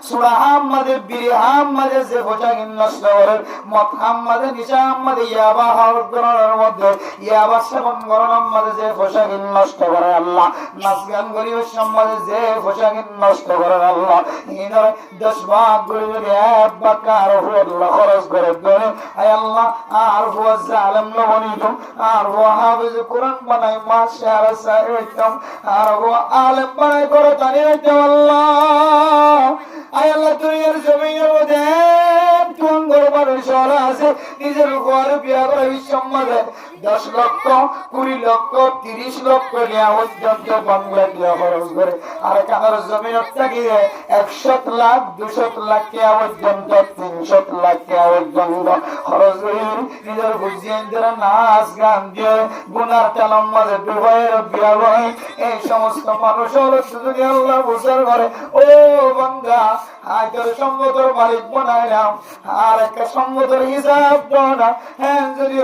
সুরা হাম্মাদে বিড়ি হাম্মাদে যে পোশাক নষ্ট করে, মদ হাম্মাদে নিশা হাম্মাদে ইয়াবা হাওয়ার মধ্যে ইয়াবা সেবন করার মধ্যে যে পোশাক নষ্ট করে আল্লাহ, নাচ গান করিও সম্মাদে যে পোশাক নষ্ট করে আল্লাহ, ইনার 10 ভাগ করে যদি এক ভাগ আর আল্লাহ খরচ করে দেয় আয় আল্লাহ, আর হুয়া জালেম লবণিত, আর হুয়া হাফেজ কোরআন বানাই মাশাআল্লাহ সাইয়্যিদম, আর হুয়া আলেম বানাই করে জানি রাখতাম আল্লাহ। আয় আল্লাহ দুনিয়ার জমিনের মধ্যে তুম গরবার শহর আছে নিজের ঘর বিয়া করে বিশ্বম্মাদে 10 লক্ষ 20 লক্ষ 30 লক্ষ নেওয়া পর্যন্ত বাংলা দিয়া খরচ করে, আর কানার জমিনের থাকিয়ে 100 লাখ 200 লাখ টাকা পর্যন্ত 300 লাখ টাকা পর্যন্ত খরচ করে নিজের বুঝিয়ে যারা নাচ গান দিয়ে গুনার টালার মাঝে ডুবাইয়ের বিয়া হয়। এই সমস্ত মানুষ হলো যদি আল্লাহ বুঝার করে ও বান্দা আজকের সম্মতর মালিক বানাইলাম, আর একটা সম্মতর হিসাব দাও না। হ্যাঁ যদি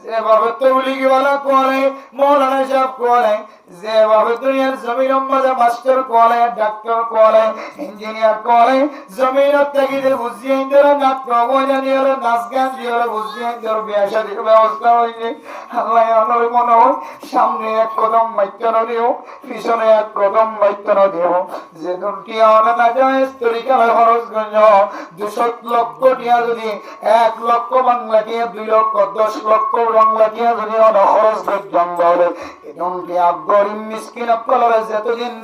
যেভাবে তবলিগি ওয়ালা করে, মৌলানা সাহেব করে, যেভাবে দুনিয়ার জমির মাঝে মাস্টার করে, ডাক্তার করে, ইঞ্জিনিয়ার করে, জমিনের থেকে বুঝিয়ে দেওয়া নাটক মজা দিয়ে নাচ গান দিয়ে বুঝিয়ে দেওয়ার বিয়া শাদীর ব্যবস্থা হয়নি। আল্লাহ আমার মনে হয় সামনে এক কদম মাইত্য দিও, পিছনে এক কদম মাইত্য দিও, যে দুটি অনেক না যায় তরিকা খরচ গঞ্জ 200 লক্ষ টিয়া যদি 1 লক্ষ বাংলা টিয়া 2 লক্ষ 10 লক্ষ বাংলা টিয়া যদি অনেক খরচ জঙ্গলে এমনকি গরিব মিসকিন কলরে যতদিন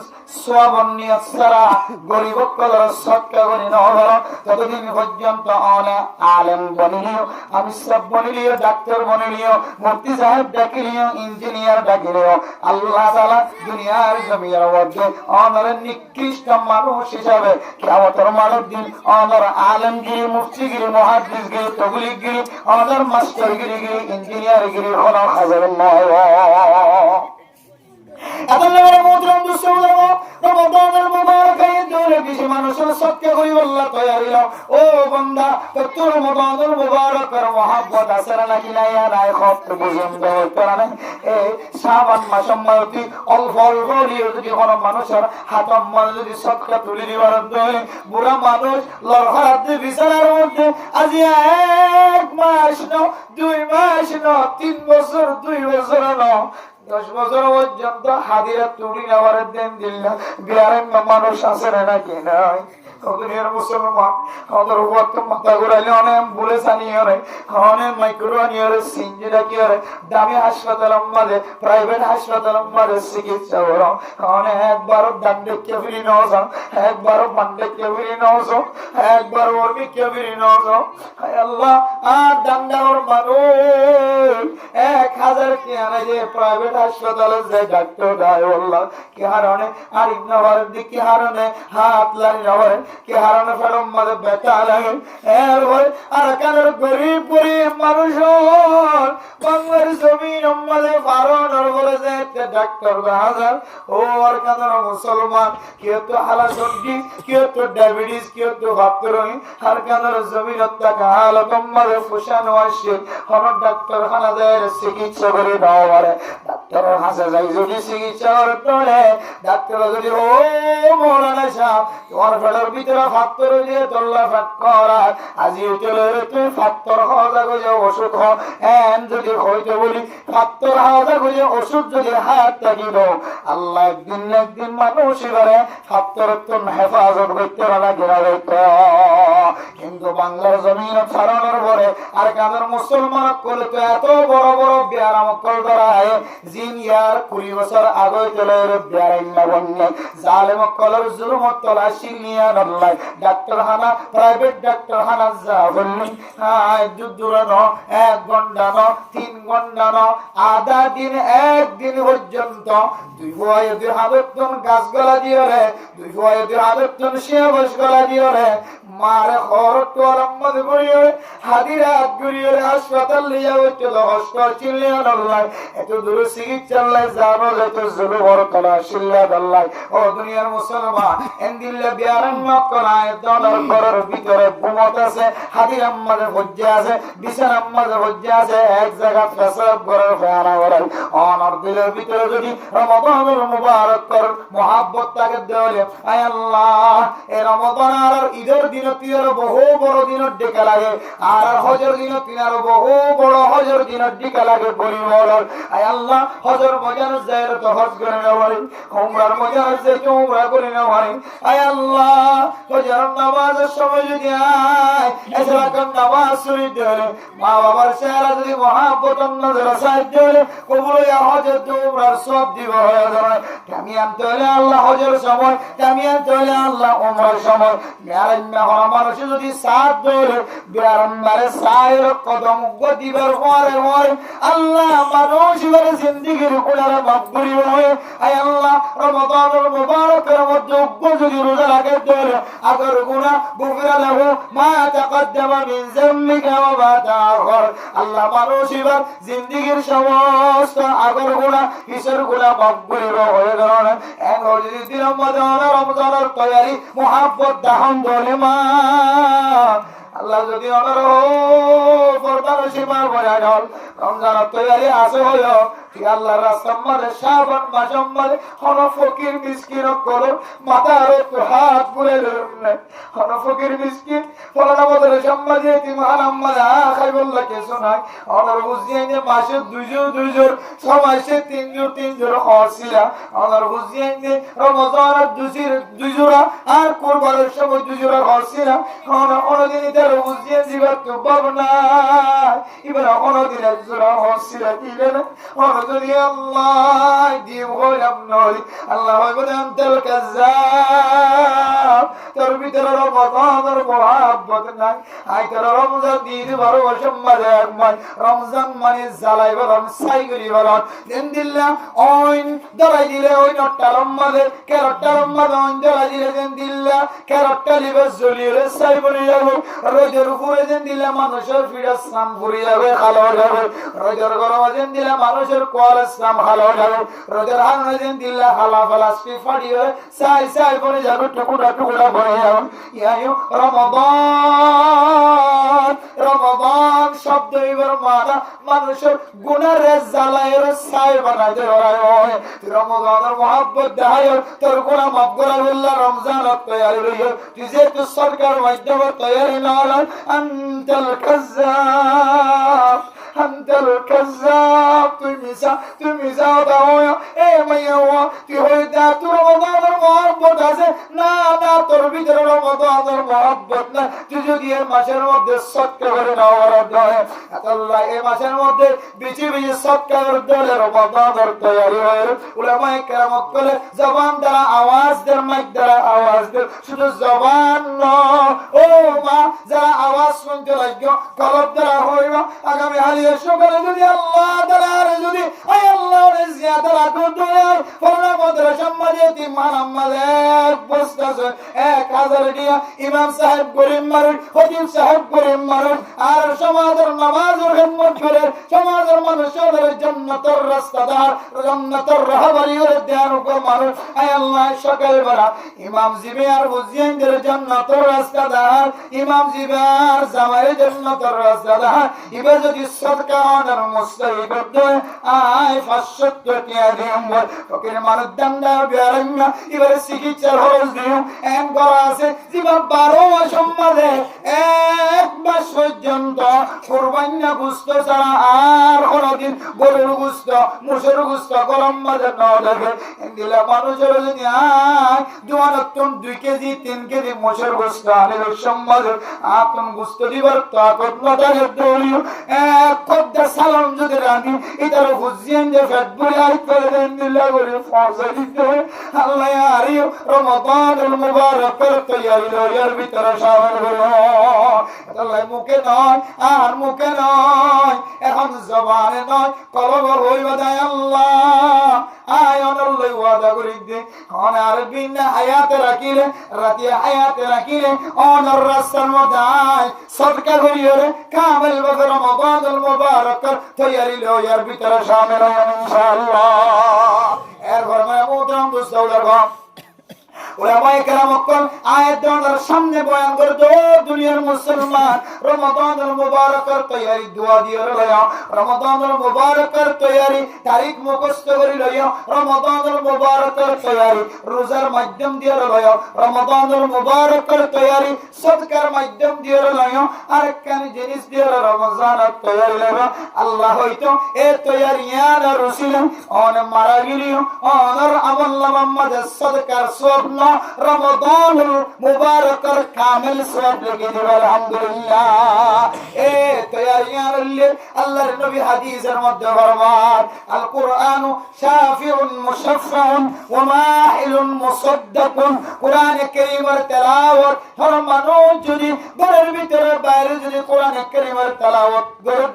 সোয়াবন নিয়ত ছাড়া গরিব কলরে সৎকা করি না হলো ততদিন পর্যন্ত অনেক আলেম বনিলিও, আমি সব বনিলিও, ডাক্তার বনিলিও, মুফতি সাহেব ডাকিলিও, ইঞ্জিনিয়ার ডাকিলিও, আল্লাহ তাআলা দুনিয়ার জমির মধ্যে অনর নিকৃষ্ট মানুষ হিসাবে কিয়ামতের মাঠের দিন অনর আলেমগিরি, মুফতিগিরি, মুহাদ্দিসগিরি, তবলিগগিরি, অনর মাস্টারগিরি, ইঞ্জিনিয়ারগিরি হলো হাজার নয়। মানুষের সত্য করি আল্লাহ তৈরি ও বন্দা তোর মদন মুবারকের মহব্বত আছে নাকি নাই নাই কত পর্যন্ত তোরা এই শ্রাবণ মাস মাসে অল্প অল্প যদি কোনো মানুষের হাত মাল যদি সৎকা তুলে দিবার দয় বুড়া মানুষ লড়হাত বিচারের মধ্যে আজি 1 মাস ন 2 মাস ন 3 বছর 2 বছর ন 10 বছর পর্যন্ত হাদিরা তুলি নেওয়ার দেন দিল না বিহারের মানুষ আছে নাকি নাই? দুনিয়ার মুসলমান ওদের উপর মাথা ঘুরাইলে অনেক বলে জানিয়ে অনেক মাইক্রো নিয়ে সিঞ্জি ডাকিয়ে দামি হাসপাতালের মাঝে প্রাইভেট হাসপাতালের মাঝে চিকিৎসা করো অনেক একবারও ডান দেখে ফিরি নজ একবারও বান দেখে ফিরি নজ একবার ওরমি কে ফিরি নজ আল্লাহ আর ডান্ডার মানুষ 1000 কে আনে যে প্রাইভেট হাসপাতালে যে ডাক্তার দেয় আল্লাহ কি হারনে আর ইন্নাবার দিকে হারনে হাত লাগি নবারে কি হারানো ফেরম মাঝে ব্যথা লাগে এর ভয় আর কানের গরিব গরিব মানুষ বাংলার জমিন মাঝে ফারণর বলে যে ডাক্তার হাজার ও আর কানের মুসলমান কেউ তো হালাসন্ডি কেউ তো ডায়াবেটিস কেউ তো ভাবতরই আর কানের জমিন টাকা হালত মাঝে ফুসানো আসছে কোন ডাক্তার খানা যায় চিকিৎসা করে দেওয়া পারে ডাক্তার হাসে যাই যদি চিকিৎসা করে ডাক্তার যদি ও মৌলানা সাহেব তোমার ফেলের ভিতরে ফাত্তর দিয়ে তোল্লা ফাট করা আজি চলে তুই ফাত্তর হাওয়া করে ওষুধ হ্যাঁ যদি হইতে বলি ফাত্তর হাওয়া করে ওষুধ যদি হাত থাকিব আল্লাহ একদিন মানুষ করে ফাত্তর হেফাজত করতে লাগে কিন্তু বাংলার জমিন ছাড়ানোর পরে আর কাদের মুসলমান করলে তো এত বড় বড় বিয়ার মক্কল ধরায় জিন ইয়ার 20 বছর আগে চলে বিয়ারাইন্না বন্য জালেম মক্কলের জুলুমত তলাশি নিয়ে আল্লাহ ডাক্তার হানা প্রাইভেট ডাক্তার হানা যা বললি যুদ্ধরানো 1 ঘন্টা ন 3 ঘন্টা ন আধা দিন 1 দিন পর্যন্ত 2 বয়সের হাতন গাছ গলা দিয়ে রে 2 বয়সের হাতন শিয়া বস গলা দিয়ে রে মারে খর একটু আরামদ করিয়ে হাদিরা হাত ঘুরিয়ে হাসপাতাল লিয়া হচ্ছে হসপিটাল চিনলে আল্লাহ এত দূর চিকিৎসা লাই জানো যত জুলু বড় কলা শিল্লা আল্লাহ ও দুনিয়ার মুসলমান এন্দিল্লা বিয়ারান করায় দলার ঘরের ভিতরে ঘুমত আছে হাদির আম্মাদের হজ্জা আছে বিছান আম্মাদের হজ্জা আছে এক জায়গা পেশাব ঘরের ফেয়ানা ঘরের অনর দিলের ভিতরে যদি রমাদানুল মুবারক কর মুহাব্বত তাকে দেওয়ালে আয় আল্লাহ এই রমাদান আর ঈদের দিন তিনার বহু বড় দিন ডেকে লাগে আর হজর দিন তিনার বহু বড় হজর দিন ডেকে লাগে বলি বলার আয় আল্লাহ হজর মজার যায় তো হজ করে নেওয়ারি উমরার মজার যায় তো উমরা করে নেওয়ারি আয় আল্লাহ হজর নামাজের সময় যদি আয় এছাড়া কোন নামাজ শুনি দেওয়ালে মা বাবার চেহারা যদি মহাব্বত নজর সাহায্য হলে কবুল ইয়া হজর তো উমরার সব দিব হয়ে যায় আমি আনতে হলে আল্লাহ হজর সময় আমি আনতে হলে আল্লাহ উমরার সময় মেয়ারান্না হওয়া মানুষ যদি সাথ ধরে বেয়ারান্নারে সায়ের কদম গদিবার পরে পরে আল্লাহ মানুষ এবারে জিন্দিগির কোলারে মাকবুরি হয়ে আয় আল্লাহ রমাদানুল মুবারকের মধ্যে উগ্র যদি রোজা রাখে ধরে আগর গুনাহ গুফিরা লাহু মা তাকদ্দামা মিন যামবিকা ওয়া মা তাআখার আল্লাহ মানুষ এবার জিন্দিগির সমস্ত আগর গুনাহ কিসের গুনাহ মাকবুরি হয়ে গেল এক যদি দিন রমজানের তৈরি মুহাব্বত দাহন ধরে মা আল্লাহ যদি অনার পর্দার সীমার বয়া গল রমজান তৈরি আসে হইল ঠিক আল্লাহর রাস্তার মাঝে শ্রাবণ মাসের মাঝে হন ফকির মিসকিন করো মাথার একটু হাত বুলে ধরুন হন ফকির মিসকিন ফলানা মতো সম্মাজে তিমান আম্মাজ খাই বললা কিছু নাই অনার বুঝিয়ে যে মাসে দুইজোর ছমাসে তিনজোর হসিলা অনার বুঝিয়ে যে রমজানের দুইজোড়া আর কোরবানের সময় দুইজোড়া হসিলা অনদিন তার বুঝিয়ে জীবন তো পাবো না এবার অনদিন একজোড়া হসিলা দিলে না যদি আল্লাহ দিয়ে হইলাম নই আল্লাহ হইবনে আনতাল কাজ্জাব তোর ভিতরে রমাদানের মুহাব্বত নাই আই তোর রমজান দিন বারো সম্মাদে একমাস রমজান মানে জ্বালাই বলন সাই করি বলন দিন দিল্লা ওইন দরাই দিলে ওই নটটা রম্মাদে কেরটটা রম্মাদে ওইন দরাই দিলে দিন দিল্লা কেরটটা লিবে জ্বলিয়ে সাই বলি যাবো রোজের উপরে দিন দিলে মানুষের ফিরে স্নান করি যাবে খালো যাবে রোজের গরম দিন দিলে মানুষের কোয়াল ইসলাম হালো যাবে রোজের হারনে দিন দিল্লা হালা ফালাস্টি ফাড়ি হয়ে সাই করে যাবে টুকুরা করে যাবে ইয়ায়ু রমাদান শব্দ এবার মানা মানুষের গুনার জ্বালায়ের সাই বানাইতে হয় রমাদানের মুহাব্বত দেখায় তোর গুনাহ মাফ করা বললা রমজান তৈরি হইল তুই যেহেতু সরকার মাধ্যমে তৈরি না হল আনতাল কাজ্জাব আনতাল কাজ্জাব তুই মিশা দাও এ মাইয়া তুই হইতা তোর রমাদানের মুহাব্বত আছে না তোর ভিতরে রমাদানের মুহাব্বত না তুই যদি এই মাসের মধ্যে সৎকার করে নেওয়ার দলে আল্লাহ এই মাসের মধ্যে বেশি সৎকার দলে রমাদানের তৈরি হয় উলামায়ে কেরাম বলে জবান দ্বারা আওয়াজ দের মাইক দ্বারা আওয়াজ দের শুধু জবান নয় ও মা যারা আওয়াজ শুনতে লাগবে কলব দ্বারা হইব আগামী হালিয়া সকালে যদি আল্লাহ দ্বারা যদি আয় আল্লাহর জিয়াদা রাখো দয়াল ফরনা মদরা সম্মানিত ইমান আমাদের বস্তাছে 1000 টাকা ইমাম সাহেব গরিব মানুষ খতিব সাহেব গরিব মানুষ আর সমাজের নামাজের খিদমত করে সমাজের মানুষের জান্নাতের রাস্তাদার জান্নাতের রাহবারি করে দেওয়ার উপর মানুষ আয় আল্লাহ সকাল বেলা ইমাম জিবে আর বুঝিয়ের জান্নাতের রাস্তাদার ইমাম জিবে আর জামাই জান্নাতের রাস্তাদার এবার যদি সদকা অনার মুস্তাহিব দেয় আয় 500 টাকা দিম ফকির মানুষ দান্দা বেরান্না এবার চিকিৎসার খরচ দিও এম করা আছে জীবন 12 মাস সম্মাদে এক মাস পর্যন্ত কুরবানি গুস্ত ছাড়া আর কোনদিন গরুর গুস্ত মোষের গুস্ত গরম মাঝে না দেখে দিলে মানুষের যদি আয় দুয়ানতন 2 কেজি 3 কেজি মোষের গুস্ত আনে সম্মাদে আপন গুস্ত দিবার তাকত না থাকে দৌড়িও এক খদ্দা সালাম যদি রাঁধি এটার হুজিয়ান যে ফেট বুড়ি আই করে দেন দিলা করে ফসা দিতে আল্লাহ আর রমাদানুল মুবারকের তৈয়ারি লইয়ার ভিতরে শামিল হলো। আল্লাহ মুখে নয় আর মুখে নয়, এখন জবানে নয়, কলবে হইবা দেয় আল্লাহ আয়নের লই ওয়াদা করি দে অনার বিন হায়াতে রাখিলে রাতে হায়াতে রাখিলে অনার রাস্তার মধ্যে আয় সদকা করিও রে কামিল ভাবে রমাদানুল মুবারকের তৈয়ারি লইয়ার ভিতরে শামিল হয় ইনশাআল্লাহ। এরপর মোহতরম দোস্ত ওলামায়ে কেরাম আয়াত দোয়ার সামনে বয়ান করে তো দুনিয়ার মুসলমান রমাদানুল মুবারকের তৈয়ারি দোয়া দিয়ে লয়া, রমাদানুল মুবারকের তৈয়ারি তারিখ মুখস্থ করে লয়া, রমাদানুল মুবারকের তৈয়ারি রোজার মাধ্যম দিয়ে লয়া, রমাদানুল মুবারকের তৈয়ারি সদকার মাধ্যম দিয়ে লয়া, আরেকখান জিনিস দিয়ে রমজানের তৈয়ারি লয়া। আল্লাহ হয়তো এই তৈয়ারি ইয়ার রসিলেন অন মারা গেলিও অনর আমল নামার মধ্যে সদকার সব রমাদানুল মুবারকের কামিল সওয়াব লিখে দিবেন আলহামদুলিল্লাহ। এ তৈয়ারিয়ার আল্লাহর নবী হাদিসের মধ্যে ফরমান আল কুরআনু শাফিউন মুশাফফাউন ওয়া মাহিলুন মুসাদ্দাকুন। কোরআন কারীমের তেলাওয়াত হর মানুষ যদি ঘরের ভিতরে বাইরে যদি কোরআন কারীমের তেলাওয়াত করে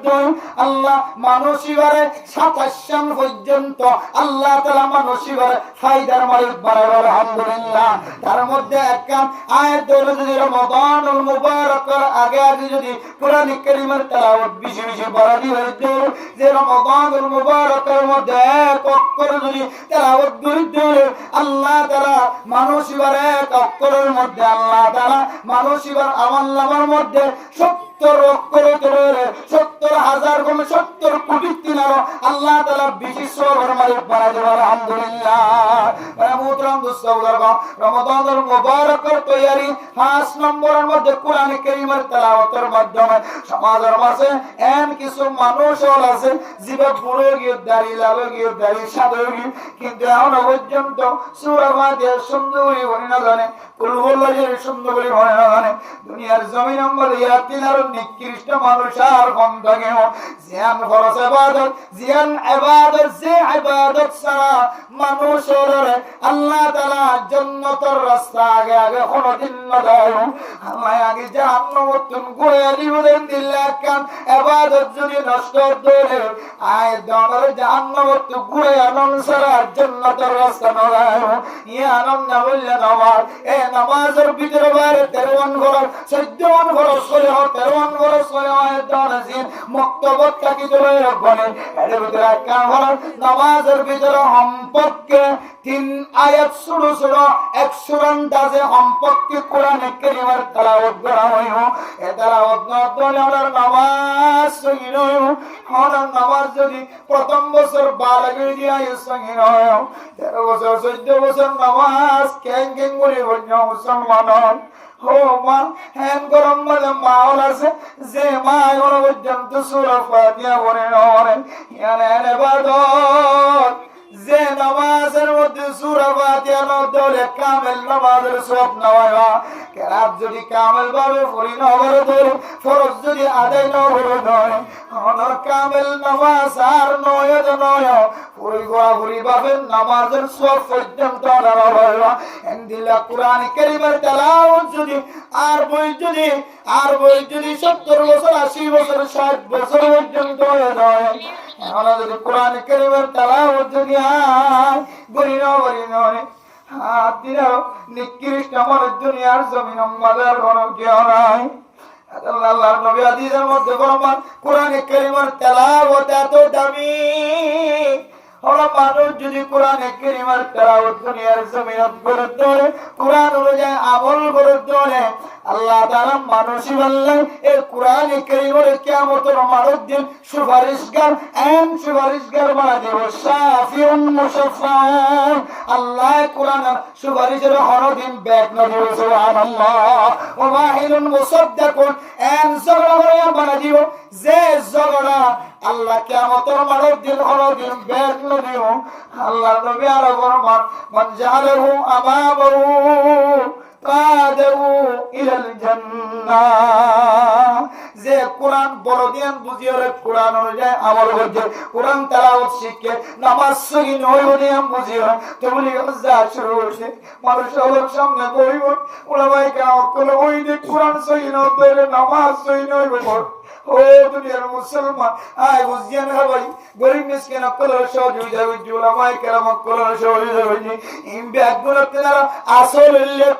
আল্লাহ মানসিবারে 27 পর্যন্ত আল্লাহ তাআলা মানসিবারে ফায়দার মালিক বানাবে আলহামদুলিল্লাহ। তার মধ্যে একখান আয়াত হলো যদি রমাদানুল মুবারকের আগে আগে যদি কোরআন কারীমের তেলাওয়াত বেশি বেশি বাড়ানো হইতো, যে রমাদানুল মুবারকের মধ্যে এক অক্ষর যদি তেলাওয়াত করিতে আল্লাহ তাআলা মানসিবার এক অক্ষরের মধ্যে আল্লাহ তাআলা মানসিবার আমলনামার মধ্যে 70 অক্ষরে 70,000 গুণ 70 কোটি দিনার আল্লাহ তাআলা বেশি সওয়াবের মালিক বানায় দেবেন আলহামদুলিল্লাহ। মোহতরম দোস্ত রমাদানুল মুবারকের তৈয়ারি 5 নম্বরের মধ্যে কোরআন কারীমের তেলাওয়াতের মাধ্যমে সমাজের মাঝে এমন কিছু মানুষ আছে যিনি বুড়ো গিয়ে দাড়ি লালো গিয়ে দাড়ি সাদা গিয়ে কিন্তু এখনো পর্যন্ত সূরা ফাতিহা সুন্দরী বলে না জানে, কুল হুয়াল্লাহু সুন্দরী বলে না জানে। দুনিয়ার জমিন মধ্যে ইয়াতিনার নিকৃষ্ট মানুষ আর কম থাকে জিয়ান ফরজ ইবাদত জিয়ান ইবাদত যে ইবাদত ছাড়া মানুষের আল্লাহ তাআলা জান্নাতের রাস্তা আগে আগে কোনদিন না দেয়। আল্লাহ আগে জাহান্নামতন ঘুরে দিবেন দিল্লাহ কান ইবাদত যদি নষ্ট করে আয় দনের জাহান্নামত ঘুরে আনন সারা জান্নাতের রাস্তা না দেয়। ইয়া আনন্দ বললেন আমার এ নামাজের ভিতরে বাইরে 53 ঘর 14 ঘর করে 13 ঘর করে আয় দনজিন মুক্তবত কি ধরে বলে এর ভিতরে কান ঘর নামাজের ভিতরে সম্পর্কে 3 আয়াত শুরু শুরু 100 আন্দাজে সম্পর্কে কোরআন কারীমের তেলাওয়াত করা হয়। এ তেলাওয়াত না দলের নামাজ সহি নয়, ওনার নামাজ যদি প্রথম বছর বালাগে দিয়া সহি নয় 13 বছর 14 বছর নামাজ কেন কেন করে মুসলমান ও মা হ্যাঁ গরম মানে মাওল আছে যে মা এখন পর্যন্ত সূরা ফাতিহা পড়ে নয় ইয়ান ইবাদত যে নামাজের মধ্যে সূরা ফাতিহা না পড়লে কামিল নামাজের সওয়াব না হয়। কেরাত যদি কামিল ভাবে পড়ি না করে ফরজ যদি আদায় না করে নয় অনর কামিল নামাজ আর নয় নয় পুরি গোয়া পুরি ভাবে নামাজের সওয়াব পর্যন্ত না হয়। এন্দিলা কোরআন কারীমের তেলাওয়াত যদি আর বই যদি 70 বছর 80 বছর 60 বছর পর্যন্ত হয় আমরা যদি কোরআন কারীমের তেলাওয়াত যদি গরি নয় হাত দিলেও নিকৃষ্ট আমার দুনিয়ার জমিন মাদার কোনো কেউ নাই। আল্লাহর নবী হাদিসের মধ্যে ফরমান কোরআন কারীমের তেলাওয়াত এত দামি হলো মানুষ যদি কোরআন কারীমের তেলাওয়াত দুনিয়ার জমিনত করে ধরে কোরআন অনুযায়ী আমল করে ধরে আল্লাহ তাআলা মানুষই বললেন এই কোরআন কারীমের কিয়ামতের মারুদ্দিন সুপারিশগার বানা দেব শাফিউন মুশাফফাউন। আল্লাহ কোরআনের সুপারিশের হরদিন ব্যাগ না দেব সুবহানাল্লাহ। ওয়া মাহিলুন মুসাদ্দাকুন এন সগরা বানা দিব যে সগরা আল্লাহ কিয়ামতের মারুদ্দিন হরদিন ব্যাগ না দেব। আল্লাহ নবী আর ফরমান মান জাআলাহু আমামাহু কাদাউ ইলাল জান্নাহ। যে কোরআন বড় দিন বুঝিয়ে কোরআন অনুযায়ী আমল করছে, কোরআন তেলাওয়াত শিখে নামাজ সহি নয় দিন বুঝিয়ে তুমি যা শুরু হয়েছে মানুষ হলোর সামনে বই বই ওলামাই কেন করে ওই যে কোরআন সহি নয় নামাজ সহি নয় বই ও দুনিয়ার মুসলমান আয় বুঝিয়ে না ভাই গরিব মিসকিন কলর সহযোগিতা হয়েছে ওলামাই কেরাম কলর সহযোগিতা হয়েছে ইমবে একগুণ আপনারা আসল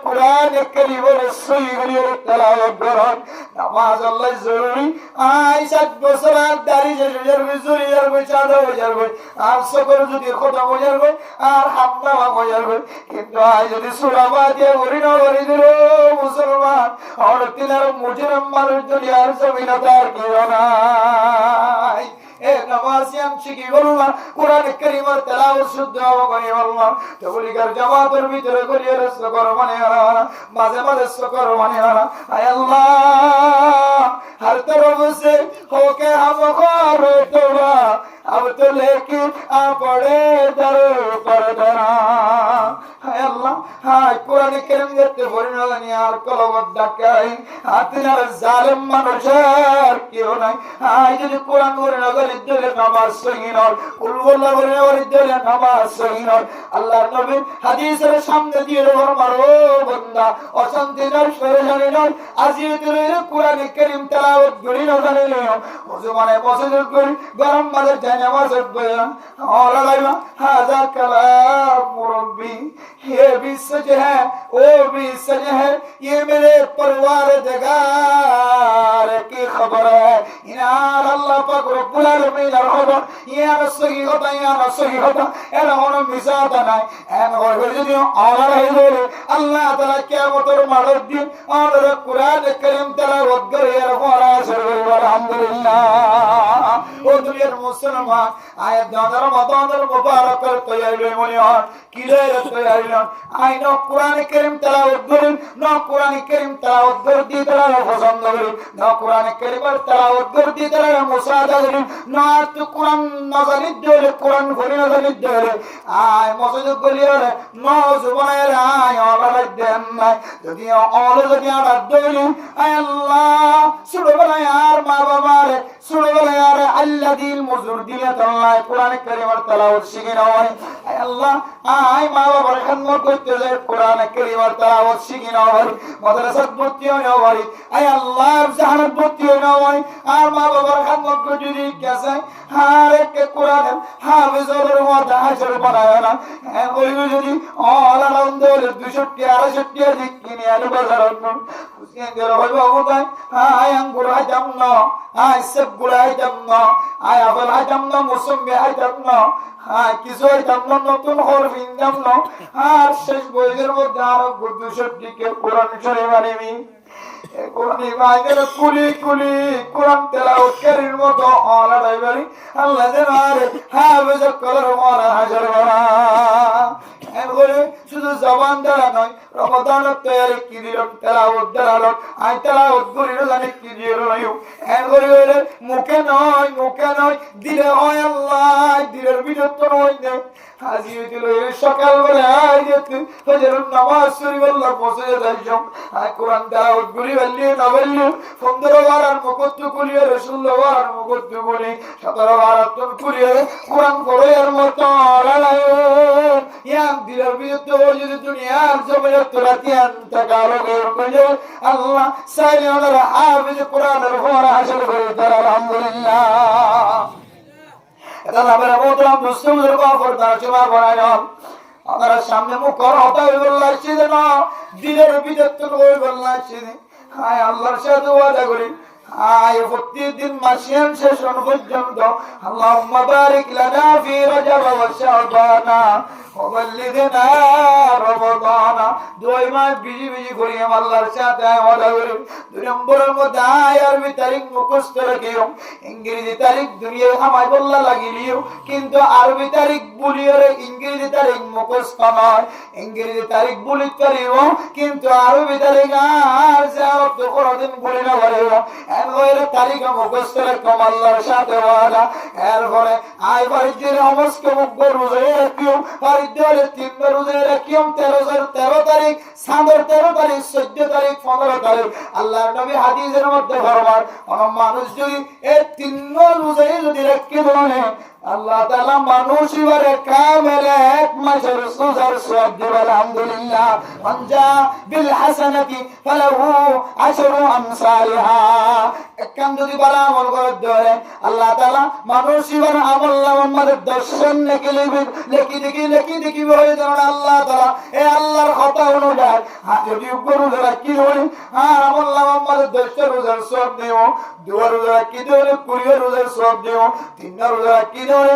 কোরআন কারীমের সহি করে তেলাওয়াত করেন নামাজ আল্লাহ জরুরি আয় 60 বছর আর দাড়ি শেষ হয়ে যাবে জুরি যাবে চাঁদা হয়ে যাবে আর সকল যদি খতম হয়ে যাবে আর হামলা হয়ে যাবে কিন্তু আয় যদি সুরাবা দিয়ে ঘুরি না ঘুরি দিল মুসলমান আর তিনার মুজরিম মানুষ যদি আর জমিনতার কেউ নাই এ নামাজিয়ান শিখি বললাম কোরআন কারীমের তেলাওয়াত শুদ্ধ করে বললাম তবলিগার জামাতের ভিতরে করিয়ে রসল কর মানে মাঝে মাঝে সকর মানে আয় আল্লাহ हर तरफ से होके हम खार तोड़ा अब तो लेके आ पड़े दर पर दरा हाय अल्लाह हाय कुरान करीम যেতে পরিণামী আর কলবত ডাকাই আতিনার জালেম মানুষের কেউ নাই হায় যদি কোরআন পরিণামী দিলে নামাজ সহি নয় কুল ওয়াল্লাহ পরিণামী দিলে নামাজ সহি নয় আল্লাহর নবী হাদিসের সামনে দিয়ে মারো বান্দা অশান্তি নয় শয়তানি নয় আজিয়ে দিলে কোরআন কারীম তেলাওয়াত করি না জানেন ওযু মানে বসে করি গরম মাঝে যায় নামাজ পড়ে और लगाइबा हाजा कलाम मुरब्बी ये भी सच है वो भी सच है ये मेरे परिवार जगार की खबर है इनार अल्लाह पाक रब्बुल आलमीन खबर ये ना सही होता या ना सही होता এরা কোন মিসাতা নাই এন হয় যদি আল্লাহ হইলে আল্লাহ তাআলা কিয়ামতের মাঠের দিন আর কোরআন কারীম তেলাওয়াত করে এর ফরাজ আলহামদুলিল্লাহ ও দুনিয়ার মুসলমান আয়াত দাদার রমাদানের মুবারকের তৈরি মনে হয় কিলের তৈরি আই ন কোরআন কারীম তেলাওয়াত করেন ন কোরআন কারীম তেলাওয়াত করে দিয়ে তারা পছন্দ করে ন কোরআন কারীমের তেলাওয়াত করে দিয়ে তারা মুসাদা করে ন তো কোরআন নাজালি দিলে কোরআন ঘরে নাজালি দিলে আই মসজিদ গলিয়ে ন জুবানের আই আল্লাহ দেন না যদি আলো যদি আর দিলে আই আল্লাহ সুবহানাল্লাহ আর মা বাবারে সুবহানাল্লাহ আর আল্লাযীল মুজুর দিলে আল্লাহ কোরআন কারীমের তেলাওয়াত শিখে নাও আয় আল্লাহ আয় মা বাবার খিদমত করতে যায় কোরআন কারীমের তেলাওয়াত শিখে নাও মাদ্রাসাত ভর্তি হও আয় আল্লাহ জাহানাত ভর্তি হও আর মা বাবার খিদমত করতে যদি গেছে আর কে কোরআনের হাফেজের মতো হাসর বানায় না ওই যদি অল আরাউন্ড 260 260 দিক কিনে আলো বাজার বুঝিয়ে গেল হইব ওটাই আয় আঙ্গুর হাজাম না আয় সব গুলা হাজাম না আয় আপেল হাজাম না মুসম্বি হাজাম না আয় কিছু হাজাম না নতুন হরফ ইনজাম না আর শেষ বইয়ের মধ্যে আরো 260 কে কোরআন শরীফ আনিবি কোরআন ইমানের কুলি কুলি কোরআন তেলাওয়াত করির মতো আলা রাইবারি আল্লাহ জানার হাফেজ কলর মারা হাজার বারা এরপরে শুধু জবান দ্বারা নয় রমাদানের তৈরি কি দিল তেলাওয়াত দ্বারা আই তেলাওয়াত করি না জানি কি দিল নয় এরপরে হইলে মুখে নয় দিলে হয় আল্লাহ দিলের ভিতর তো নয় না হাজিয়ে দিল সকাল বেলা আইতে ফজরের নামাজ শরীফ আল্লাহ পৌঁছে যাইছো আই কোরআন তেলাওয়াত করি বললি না বললি 15 বার আর মুকদ্দ করি রাসূলুল্লাহ আর মুকদ্দ করি 17 বার আতন করি কোরআন পড়ে আর মতো আলায় ইয়াম দিলের ভিতর যদি দুনিয়ার জমিনে তোরাতিয়ান তাকালো গো আল্লাহ সাইয়ানার হাফেজ কোরআনের ফরা হাসিল করে তার আলহামদুলিল্লাহ এটা আমরা মোতরাম মুসলিমদের কফর দ্বারা সীমা বানায় না আমরা সামনে মুখ করা হতে বললাই সেদিন না দিলের ভিতর তো ওই বললাই সেদিন হায় আল্লাহর সাথে ওয়াদা করি আয় প্রতিদিন মাসিয়ান শেষ পর্যন্ত আল্লাহুম্মা বারিক লানা ফি রজব ওয়া শাবানা وبلغنا رمضان দুই মাস বিজি বিজি করি আল্লাহর সাথে ওয়াদা করি দুই নম্বরের মধ্যে আরবি তারিখ মুখস্থ রাখিও ইংরেজি তারিখ দুনিয়ায় আমায় বললা লাগিলিও কিন্তু আরবি তারিখ বলিও ইংরেজি তারিখ মুখস্থ নয় ইংরেজি তারিখ বলি করিও কিন্তু আরবি তারিখ আর যাও তো কোনদিন বলি না বলিও এর তারিখ মুখস্থ রাখো আল্লাহর সাথে ওয়াদা। এরপরে আই বাড়ির নমাজকে মুখ রোজা রাখিও, বাড়ির 3 রোজা রাখিও। 13 তারিখ সামনের 13 তারিখ 14 তারিখ 15 তারিখ আল্লাহর নবী হাদিসের মধ্যে ফরমান কোন মানুষ যদি এই 3 রোজায় যদি রাখতে পারে আল্লাহ তাআলা মানুষ ইবারে কামেল এক মাসের রোজার সওয়াব দিবেন। আলহামদুলিল্লাহ। মানজা বিল হাসানাতি ফালাহু আশরু আমসালিহা। একখান যদি ভালো আমল করে দেয় আল্লাহ তাআলা মানুষ ইবারে আমল নামার দর্শন লেখি দেখি হয়ে যান আল্লাহ তাআলা এই আল্লাহর কথা অনুযায়ী যদি উপরে রাখি ধরে আর আমল নামার দর্শন রোজার সওয়াব দিও, 2 রোজা রাখি ধরে 20 রোজার সওয়াব দিও, 3 রোজা রাখি ধরে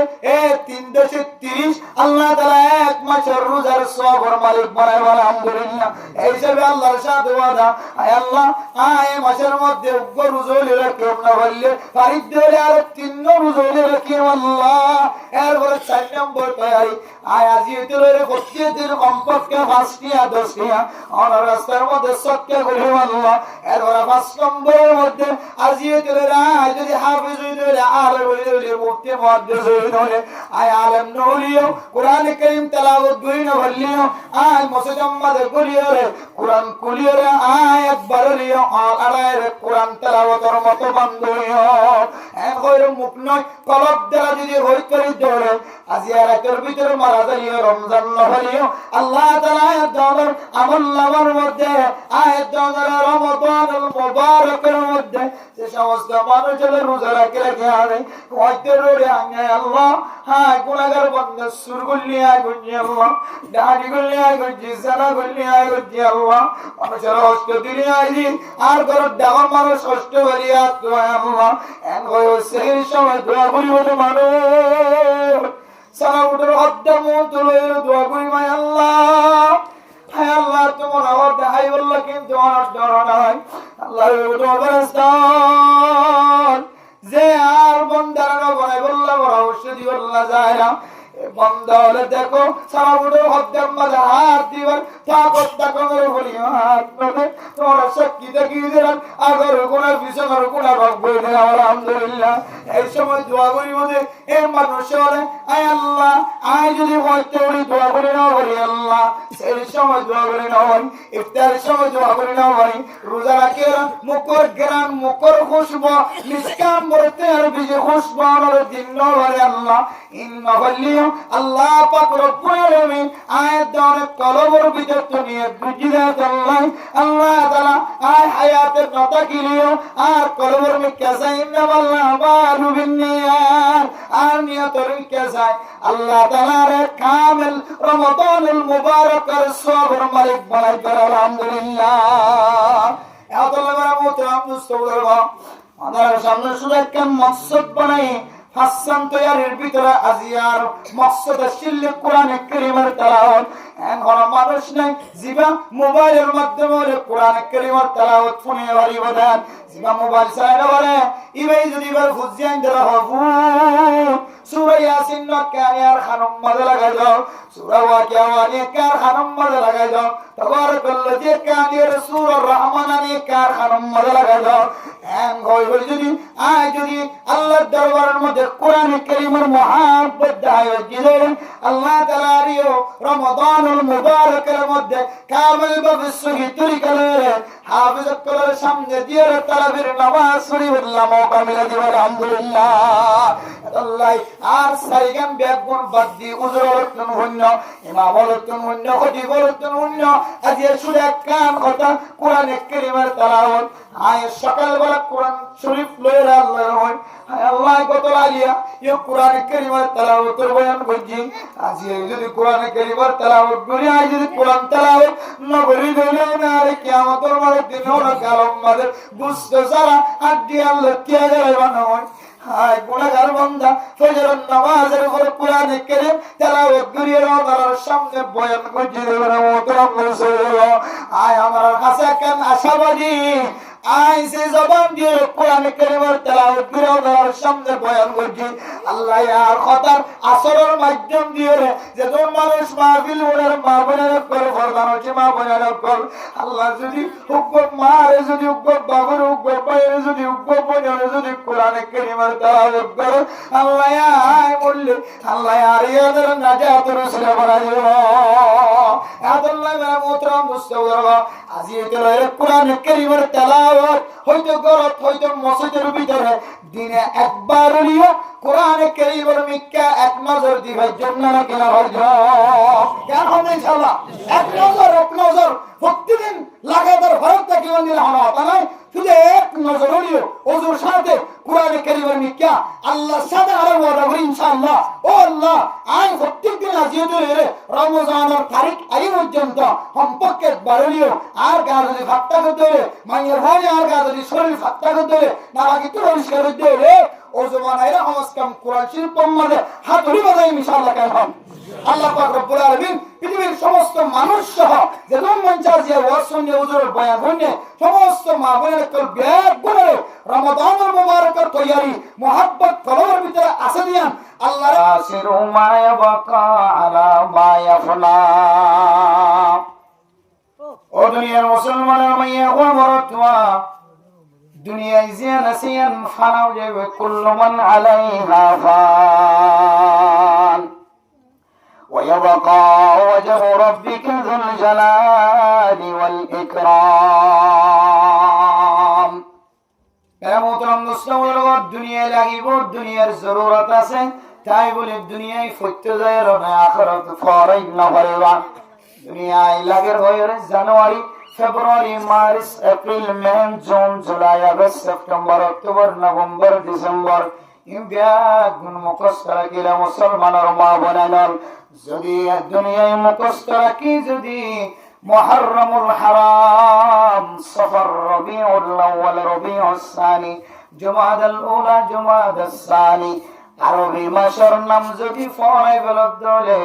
330 আল্লাহ তাআলা এক মাসের রোজার সওয়াবের মালিক বানায়। আলহামদুলিল্লাহ। এই হিসাবে আল্লাহর সাথে ওয়াদা আয় আল্লাহ আয় মাসের মধ্যে রোজা রাখি না বললে বাড়ির ধরে আর 3 রোজা রাখি আল্লাহ। এরপরে 4 নম্বর তৈরি আয় আজিয়েতে রয়ে প্রত্যেকদিন কমপক্ষে 5টিয়া 10টিয়া আমার রাস্তার মধ্যে সত্যি করি আল্লাহ। এরপরে 5 নম্বরের মধ্যে আজিয়েতে রয়ে যদি হাফেজ হইলে আলেম হইলে মুফতি মুহাদ্দিস হইলে আয় আলেম নলিও কোরআন কারীম তেলাওয়াত করি না বললিও আয় মসজিদ মধ্যে করিও রে কোরআন কুলিও রে আয়াত বাড়িও আড়ায় রে কোরআন তেলাওয়াতের মতো বন্ধ হইও। এখন মুখ নয় কলব দ্বারা যদি হই করি দৌড়ে আজি রাতের ভিতরে মারা যাইও রমজান নহলিও আল্লাহ তাআলা আয়াত দাওয়ার আমল নামার মধ্যে আয়াত দাওয়ার রমাদানুল মুবারকের মধ্যে যে সমস্ত মানুষের রোজা রাখে আনে হয়তো রে আনে আল্লাহ হায় গুনাহগার বান্দা সুর গুলি আয় গুজি আল্লাহ দাড়ি গুলি আয় গুজি জানা গুলি আয় গুজি আল্লাহ মানুষের কষ্ট দিলে আইজি আর ঘর ডাবর মানুষ কষ্ট করিয়া তো আল্লাহ এন হয় সেই সময় দোয়া করি বলে মানুষ সারা উঠে অদ্দাম তুলে দোয়া করি মাই আল্লাহ। হায় আল্লাহ তোমার আওয়াজ দেখাই বললো কিন্তু আমার ডর নাই আল্লাহ যে আর বন্দারা বানাই বললাম ওরা ঔষধি বললা যায় না বন্ধ হলে দেখো সারা উঠে হদ্দার মাঝে হাত দিবার তাকত তাকরে বলি হাত নদে তোমার শক্তি দেখিয়ে দিলাম আগর কোনা পিছনের কোনা ভাগ বই দিলাম। আলহামদুলিল্লাহ। এই সময় দোয়া করি মধ্যে এই মানুষ বলে আয় আল্লাহ আয় যদি হইতে বলি দোয়া করি না বলি আল্লাহ সেই সময় দোয়া করি না হয় ইফতারের সময় দোয়া করি না হয় রোজা রাখে মুখর গ্রান মুখর খুশবু নিষ্কাম বলতে আর বিজে খুশবু আমার দিন বলে আল্লাহ ইন্না বললিও আল্লাহ পাক রব্বুল আলামিন আয়াত দাওয়ার কলবের ভিতর তো নিয়ে বুঝিয়ে আল্লাহ আল্লাহ তাআলা আয় হায়াতের কথা কিলিও আর কলবের মে কেসাই না আল্লাহ বালু বিনিয়াত আর নিয়তের কেসাই আল্লাহ তাআলার কামিল রমাদানুল মুবারকের সওয়াবের মালিক বানাই করে। আলহামদুলিল্লাহ। এত লাগা মোহতারাম মুস্তফা আমাদের সামনে শুধু একটা মকসদ বানাই হাসান তৈয়ারের ভিতরে আজিয়ার মকসদ শিল্লে কোরআন কারীমের তেলাওয়াত এখন মানুষ নাই জিবা মোবাইলের মাধ্যমে কোরআন কারীমের তেলাওয়াত শুনে বাড়ি বাদান জিবা মোবাইল চালানো পারে ইবাই যদি বার খুঁজিয়ান দেওয়া হবু সূরা ইয়াসিন নকায়ার খানম মধ্যে লাগাই দাও সূরা ওয়াকিয়া ওয়ানি কার খানম মধ্যে লাগাই দাও তাবারাকাল্লাযী কানির সূরা রহমানানি কার খানম মধ্যে লাগাই দাও এন গয়র যদি আয় যদি আল্লাহর দরবারের মধ্যে কোরআন কারীমের মুহাব্বত দায়ো দিলেন আল্লাহ তাআলা রিও রমাদানুল মুবারকের মধ্যে কামিল ভাবে সহি তরিকারে হাফেজত করার সামনে দিয়ে তারাবির নামাজ পড়িবল্লা মওকা মিলে দিব। আলহামদুলিল্লাহ। আল্লাহ আর সাইগাম বেগুন বাদি উজরতন হন্য ইমাম বলতন হন্য খতিব বলতন হন্য আজ সুরা কান কথা কোরআন কারীমের তেলাওয়াত আয় সকাল বেলা কোরআন শরীফ লইরা আল্লাহ হয় আল্লাহ কত লাগিয়া এই কোরআন কারীমের তেলাওয়াতের বয়ান করছি আজ যদি কোরআন কারীমের তেলাওয়াত করি আজ যদি কোরআন তেলাওয়াত না করি দিলে না আর কিয়ামতের মাঠে দিন না কালম মাঝে বুঝতে সারা আড্ডি আল্লাহ কে যাবে হয় হায় গুনাহগার বান্দা ফজরের নামাজের পরে কোরআন কারীম তেলাওয়াত করিয়ে আল্লাহর সামনে বয়ান করছি মোহতারাম রাসূলুল্লাহ আয় আমার কাছে কেন আশাবাদী আয় সে জবান দিয়ে কোরআন কারীমের তেলাওয়াত করে আল্লাহর সামনে বয়ান করছি আল্লাহ আর কথার আসরের মাধ্যম দিয়ে যে তোর মানুষ মাহফিল ওনার মা বোনের করে ফরদান হচ্ছে মা বোনের কর আল্লাহ যদি হুকুম মারে যদি হুকুম বাবুর হুকুম বাইরে যদি হুকুম বোনের যদি কোরআনে কারিমের তেলাওয়াত করে আল্লাহ আয় বললে আল্লাহ আর ইয়াদের নাজাত রসুল বানাইলো আল্লাহ মেরা মোহতরম মুস্তাফা আজি এর কোরআনে কারিমের তেলাওয়াত হয়তো গলত হয়তো মসজিদের ভিতরে দিনে একবার হলিও কোরআনে কারিমের মিক্কা এক নজর দিবার জন্য না কেনা হয় কেন হবে ইনশাআল্লাহ এক নজর প্রতিদিন লাগাতার ভারত থেকে নিলে হওয়া তা নয় শুধু এক নজর হলিও ওজুর সাথে কোরআনে কারিমের মিক্কা আল্লাহর সাথে আরো ওয়াদা করি ইনশাআল্লাহ ও আল্লাহ আই প্রত্যেকদিন আজিদের রমজানের তারিখ আই পর্যন্ত সম্পর্কে বাড়লিও আর গা যদি ফাত্তা করতে হলে মাইয়ের ভাই আর গা যদি শরীর ফাত্তা করতে হলে না বাকি তো পরিষ্কার করতে হলে ও জমানাইরা সমাজকাম কোরআন শিল্পের মধ্যে হাত ধরে বাজাই ইনশাআল্লাহ কেন আল্লাহ পাক রব্বুল আলামিন পৃথিবীর সমস্ত মানুষ সহ যে মঞ্চার যে ওয়াসনে হুজুরের বয়ান হইনে সমস্ত মা বোনের ব্যাগ করে রমাদানের মুবারকের তৈয়ারি মোহাব্বত কলমের ভিতরে আসে দিয়ান আল্লাহ রাসিরু মা ইয়াবকা আলা মা ইয়াফনা ও দুনিয়ার মুসলমানের মাইয়া ও মরতওয়া দুনিয়ায় জিয়ান আসিয়ান ফানাও যাবে কুল্লু মান আলাইহা ফান ويبقى وجه ربك ذو الجلال والإكرام মোহতরম মুসলমান দুনিয়ায় লাগিব দুনিয়ার জরুরত আছে তাই বলে দুনিয়ায় ফইতে যায় না আখিরাত ফরাই না হইবা দুনিয়ায় লাগের হয় January February March April May June July August September October November December গুণ মুখস্থ রাখিলে মুসলমানের মা বোনাইল যদি দুনিয়ায় মুখস্থ রাখি যদি মুহররমুল হারাম সফর রবিউল আউয়াল রবিউস সানি জুমাদাল উলা জুমাদাস সানি আরবি মাসের নাম যদি ফরাই বলদ দলে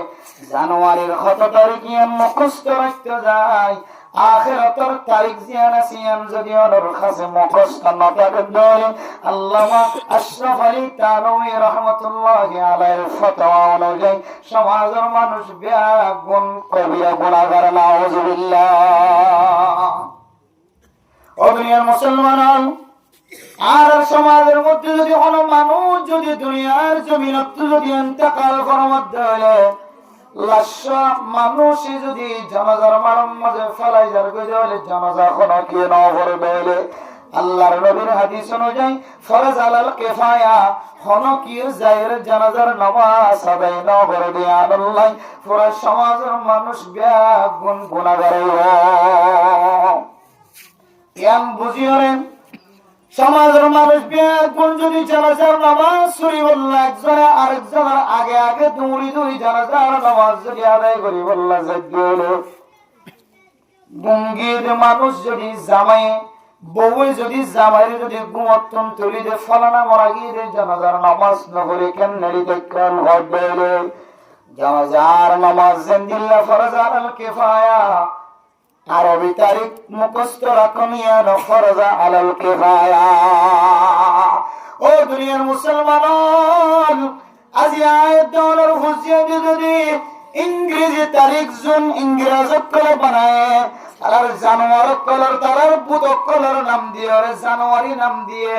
জানুয়ারির 7 তারিখে মুখস্থ রাখতে যায় আখিরাতের তারিখ জিয়ান আসিয়ান যদি ওর কাছে মুখস্থ না থাকে দলে আল্লামা আশরাফ আলী তানভী রাহমাতুল্লাহি আলাইহির ফতোয়া অনুযায়ী সমাজের মানুষ বেগুন কবিরা গুনাহগার নাউযুবিল্লাহ ও দুনিয়ার মুসলমান আর সমাজের মধ্যে যদি কোনো মানুষ যদি দুনিয়ার জমিনত যদি ইন্তেকাল করার মধ্যে হলে লাশা মানুষই যদি জানাজার মাঝে ফেলাই যার গজলে জানাজা কোনো কি না পড়বে আল্লাহর নবীর হাদিস অনুযায়ী ফরজ আলাল কিফায়া কোনো কি জায়ের জানাজার নামাজ আদায় না করে দিয়ে আল্লাহ পুরো সমাজের মানুষ বেগুন গুনাহগার ইয়াম বুঝিওরেন সমাজের মানুষ বেগুন যদি জানাজার নামাজ শুরু বলল একজনে আরেকজনের আগে আগে দৌড়ি জানাজার নামাজ যদি আদায় করি বলল যাইল গুঙ্গির মানুষ যদি জামাই বউয়ে যদি জামাইরে যদি গুমতন তুলি দে ফলানা মরা গিয়ে জানাজার নামাজ না করে কেন নেড়িতে কেন হবে জানাজার নামাজ জিন্দিল্লাহ ফরজ আলাল কিফায়া আরবি তারিখ মুখস্থ রাখমিয়া ফরজা আলাল কিফায়া ও দুনিয়ার মুসলমান আজ আয়াত দৌলর হুসিয়া যদি ইংরেজি তারিখ জুন ইংরেজি করে বানায় আর জানুয়ারি কলর তারার বুধ কলর নাম দিয়ে জানুয়ারি নাম দিয়ে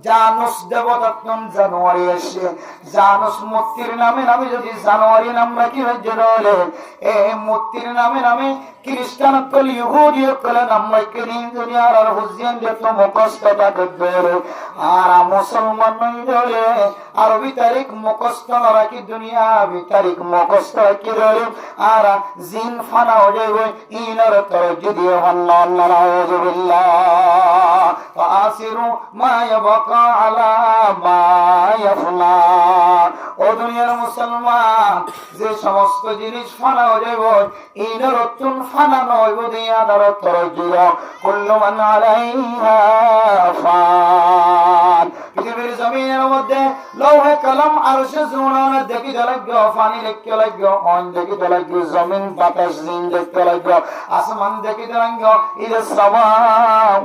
জানুস দেবতাত্ম জানুয়ারি আসে জানুস মূর্তির নামে নামে যদি জানুয়ারি নাম রাখি হলে এই মূর্তির নামে নামে খ্রিস্টান কল ইহুদি কল নাম রাখি যদি আর হুসিয়ান যত মুখস্থ থাকবে আর মুসলমান হলে আরবি তারিখ মুখস্থ রাখি দুনিয়াবি তারিখ মুখস্থ রাখি আর জিন ফানা হয়ে যাবে ইনার তর যদি নাউযুবিল্লাহ আসিরু মা ইয়াবকা আলা মা ইয়াফনা ও দুনিয়ার মুসলমান যে সমস্ত জিনিস ফানা হয়ে যাবে ইনার তুন ফানা নইব দিয়া দর তর জিয়া কুল্লু মান আলাইহা ফান পৃথিবীর জমিনের মধ্যে লৌহে কলম আরশে জুনান দেখি লাগবে পানি দেখতে লাগবে অন দেখতে লাগবে জমিন বাতাস জিন দেখতে লাগবে আসমান দেখতে লাগবে ইদা সামাউ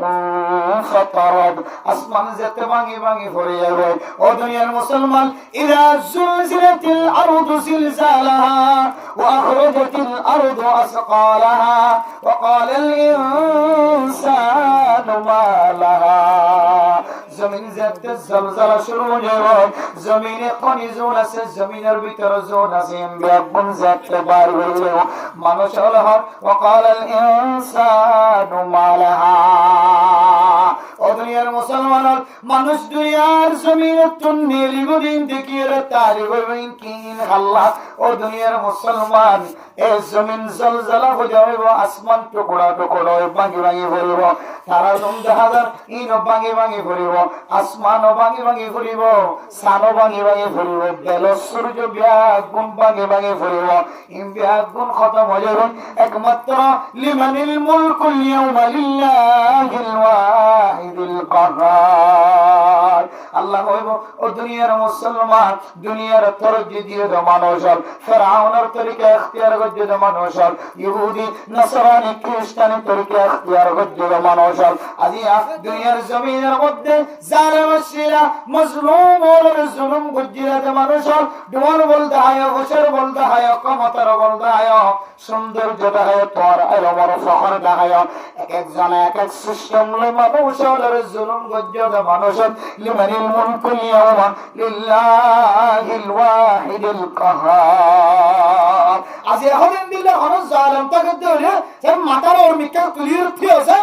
ফাতারাদ আসমান যেতে ভাঙি ভাঙি পড়ে যাবে ও দুনিয়ার মুসলমান ইযা জুলজিলাতিল আরদু জিলজালাহা ওয়া আখরাজাতিল আরদু আসকালাহা ওয়া ক্বালাল ইনসানু মা লাহা জমিন যেতে জলজলা শুরু হয়ে যাবে জমিনে পানি জোন আছে জমিনের ভিতরে জোন আছে বেগুন যেতে বার হইল মানুষ হল ওয়া ক্বালাল ইনসানু মা লাহা ও দুনিয়ার মুসলমান মানুষ দুনিয়ার জমিনে তুন্নেলি গদিন দেখিয়ে তারি হইবেন কিন আল্লাহ ও দুনিয়ার মুসলমান এই জমিন জলজলা হয়ে যাবে আসমান টুকরা টুকরা ভাঙি ভাঙি পড়িব তারা হাজার ইনো ভাঙি ভাঙি পড়িব আসমানও ভাঙি ভাঙি পড়িব সানও ভাঙি ভাঙি পড়িব বেল সূর্য ব্যাগুন ভাঙি ভাঙি পড়িব ইম ব্যাগুন খতম হয়ে যাবে একমাত্র লিমানিল মুলকুল ইয়াউমা লিল্লাহিল ওয়াহিদিল কাহ্হার আল্লাহ হইব ও দুনিয়ার মুসলমান দুনিয়ার তরজি দিয়ে তো মানুষ ফেরাউনের তরিকা ইখতিয়ার করছে তো মানুষ ইহুদি নসরানি খ্রিস্টানি তরিকা ইখতিয়ার করছে তো মানুষ আজিয়া দুনিয়ার জমিনের মধ্যে জালেম শিরা মজলুম ওর জুলুম করছে তো মানুষ ডোর বলতে হয় হোসের বলতে হয় ক্ষমতার বলতে হয় সৌন্দর্যটা হয় তোর আর বড় ফখর দেখায় এক একজন এক এক সিস্টেম মানুষের জুলুম করছে তো মানুষ লিমানিল মুলকুল ইয়াউমা লিল্লাহিল ওয়াহিদিল কাহ্হার আজি এখন দিলে হন জালেম তাকে ধরে যে মাথার ওর মিকা তুলির থিয়েছে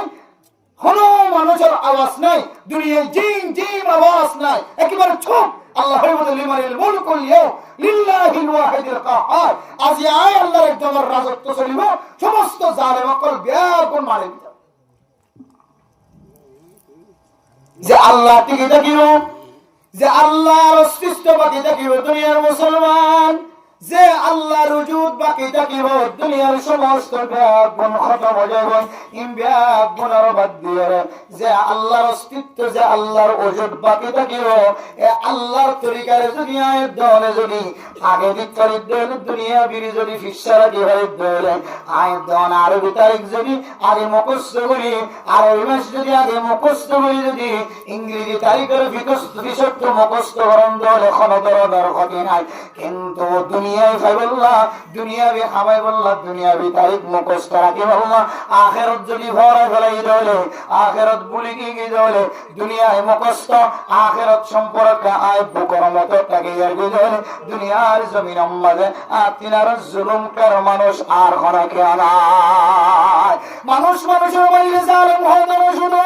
হলো মানুষের আওয়াজ নাই দুনিয়ায় জিন জিন আওয়াজ নাই একেবারে চুপ আল্লাহ বলে লিমানিল মুলকুল ইয়াউমা লিল্লাহিল ওয়াহিদিল কাহ্হার আজি আয় আল্লাহর একজনের রাজত্ব চলিব সমস্ত জালেম অকল ব্যাপন মারে যে আল্লাহ টিকে থাকিব যে আল্লাহর অস্তিত্ব বাকি থাকিব দুনিয়ার মুসলমান যে আল্লাহর উজুদ বাকি থাকিব দুনিয়ার সমস্ত ব্যাগুন খতম হয়ে যাবে ইম ব্যাগুন আর বাদ দিয়ে যে আল্লাহর অস্তিত্ব যে আল্লাহর উজুদ বাকি থাকিব এ আল্লাহর তরিকারে যদি আয়াত দলে যদি আগে দিকর দলে দুনিয়া বিরি যদি ফিসারা কি হয় দলে আয়াত দন আরবি তারিখ যদি আগে মুখস্থ করি আর ওই মাস যদি আগে মুখস্থ করি যদি ইংরেজি তারিখের বিশক্ত মুখস্থ করন দলে ক্ষণতর ক্ষতি নাই কিন্তু দুনিয়ায় ফাইবুল্লাহ দুনিয়াবি হামাইবুল্লাহ দুনিয়াবি তারিখ মুখস্থ রাখিবুল্লাহ আখিরাত যদি ভরা ফেলাই দলে আখিরাত ভুলে গিয়ে দলে দুনিয়ায় মুখস্থ আখিরাত সম্পর্কে আয় বুকর মতো তাকে দলে দুনিয়ার জমিন মাঝে আতিনার জুলুম কর মানুষ আর হরাকে আনায় মানুষ মানুষের মাইলে জালেম হয় না শুনো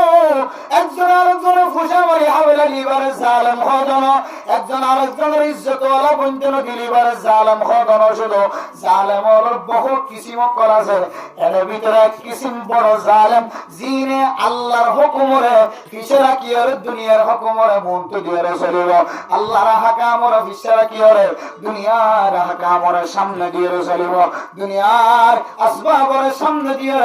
একজন আরেকজনের ফুসা মারি হাওলা লিবারে জালেম হয় না একজন আরেকজনের ইজ্জতওয়ালা বন্ধন দিলিবারে জালেম হয় না শুনো জালেমর বহু কিসিম কল আছে এর ভিতরে কিসিম বড় জালেম জিনে আল্লাহর হুকুমরে ফিসরা কি আর দুনিয়ার হুকুমরে মন্ত দিয়ে চলিব আল্লাহর হাকামরে ফিসরা কি আর দুনিয়ার হাকামরে সামনে দিয়ে চলিব দুনিয়ার আসবাবরে সামনে দিয়ে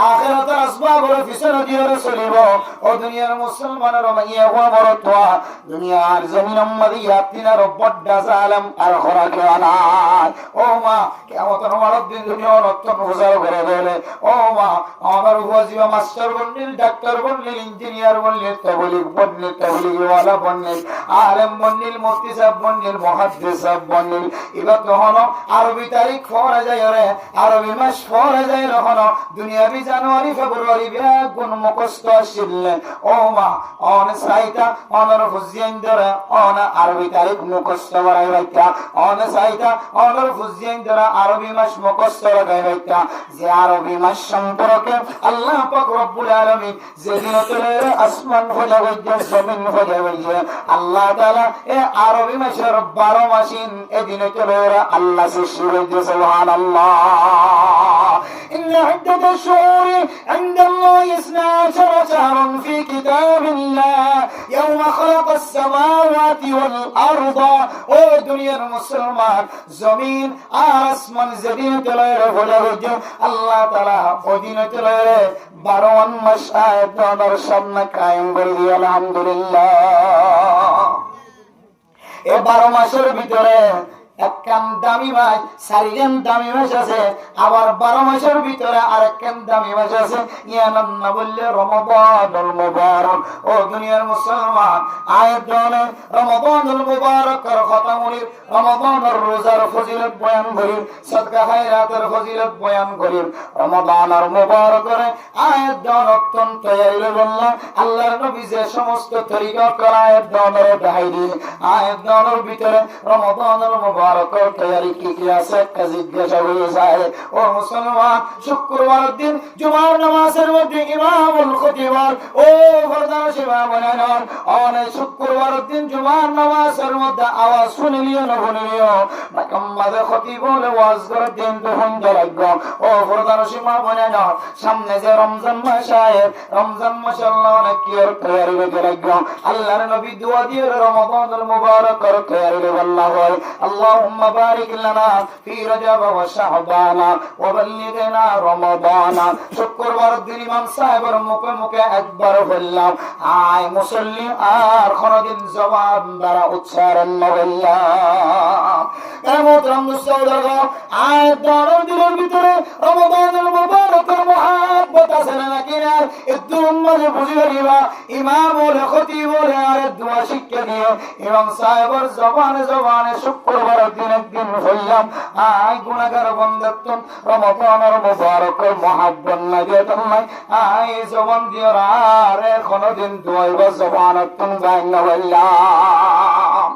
আখিরাতের আসবাবরে ফিসরা দিয়ে চলিব ও দুনিয়ার মুসলমানের মাইয়া হওয়া বড় তোয়া দুনিয়ার জমিনের মধ্যে ইয়াতিনার বড় জালেম আর হরাকে আনায় ও মা কিয়ামতের মাঠের দিন দুনিয়ার রক্ত প্রচার করে দেবে ও মা আমার ওয়াজিবা মাস্টার বন্নিল ডাক্তার বন্নিল ইঞ্জিনিয়ার বন্নিল তাবলিগ বন্নিল তাবলিগওয়ালা বন্নিল আলেম বন্নিল মুফতি সাহেব বন্নিল মুহাদ্দিস সাহেব বন্নিল এবার তখন আরবি তারিখ পড়া যায় রে আরবি মাস পড়া যায় তখন দুনিয়াবি জানুয়ারি ফেব্রুয়ারি বেগুন মুখস্থ আসলে ও মা অন সাইতা অনর ফুজিয়ান ধরে অন আরবি তারিখ মুখস্থ করাই রাখা অন সাইতা অনর ফুজিয়ান ধরে আরবি মাস মুখস্থ রাখাই রাখা যে আরবি মাস সম্পর্কে আল্লাহ পাক রব্বুল আলামিন যেদিন তলে আসমান হয়ে গেছে জমিন হয়ে গেছে আল্লাহ তাআলা এই আরবি মাসের 12 মাসিন এদিন তলে আল্লাহ সৃষ্টি করেছে সুবহানাল্লাহ إن عدة الشهور عند الله 12 شهرا في كتاب الله يوم خلق السماوات والأرض ودنيا المسلمان زمين آسمان زدين تلائر فلغج الله تعالى ودين تلائر 12 মাস আয়াত আমার সামনে কায়েম করে দিয়ে আলহামদুলিল্লাহ এই 12 মাসের ভিতরে একখান দামি মাস, চারিখান দামি মাস আছে, আবার 12 মাসের ভিতরে আরেকখান দামি মাস আছে, ইয়ার নাম না বললে রমাদানুল মুবারক। ও দুনিয়ার মুসলমান, আয়াত জানে রমাদানুল মুবারকের কথা বলি, রমাদানের রোজার ফজিলত বয়ান করি, সাদকা খায়রাতের ফজিলত বয়ান করি। রমাদানের মুবারকের আয়াত জান অত্যন্ত বললাম আল্লাহর নবী যে সমস্ত তরিকা করা আয়াত জানের দেখাইলি, আয়াত জানের ভিতরে রমাদানের মুবারকের তৈরি কি কি আছে একটা জিজ্ঞাসা হয়ে যায়। ও মুসলমান, শুক্রবার দিন জুমার নামাজের মধ্যে ইমামুল খতিবার ও প্রধান সেবা বলেন অনেক শুক্রবার দিন জুমার নামাজের মধ্যে আওয়াজ শুনিলিও না শুনিলিও মাঝে খতিব বলে ওয়াজ করে দিন তো সুন্দর লাগবে। ও প্রধান সেবা বলেন সামনে যে রমজান মাস আয়, রমজান মাসে আল্লাহ অনেক কি আর তৈরি হতে লাগবে। আল্লাহর নবী দোয়া দিয়ে রমাদানুল মুবারকের তৈরি বলা হয় আল্লাহুম্মা বারিক লানা ফি রজব ওয়া শাবান ওয়া বাল্লিগনা রমাদান। শুক্রবার দিন ইমাম সাহেবের মুখে মুখে একবার বললাম আয় মুসল্লি, আর কোনদিন জবান দ্বারা উচ্চারণ বললাম। কেমন মুসলমান আয় দরদ দিলের ভিতরে রমাদানুল মুবারকের মহব্বত আছে নাকি না? একটু উম্মতে বুঝি করিবা। ইমাম বলে খতিব বলে আর দোয়া শিক্ষা দিয়ে ইমাম সাহেবের জবানে জবানে শুক্রবার দিন একদিন হইলাম আয় গুনাহগার বন্দাতন রমাদানের মুবারকের মহব্বত লাগে তোমায় আয় জবান দিয়ে আর কোনদিন দোয়াইবা জবানতন গায়না বললাম।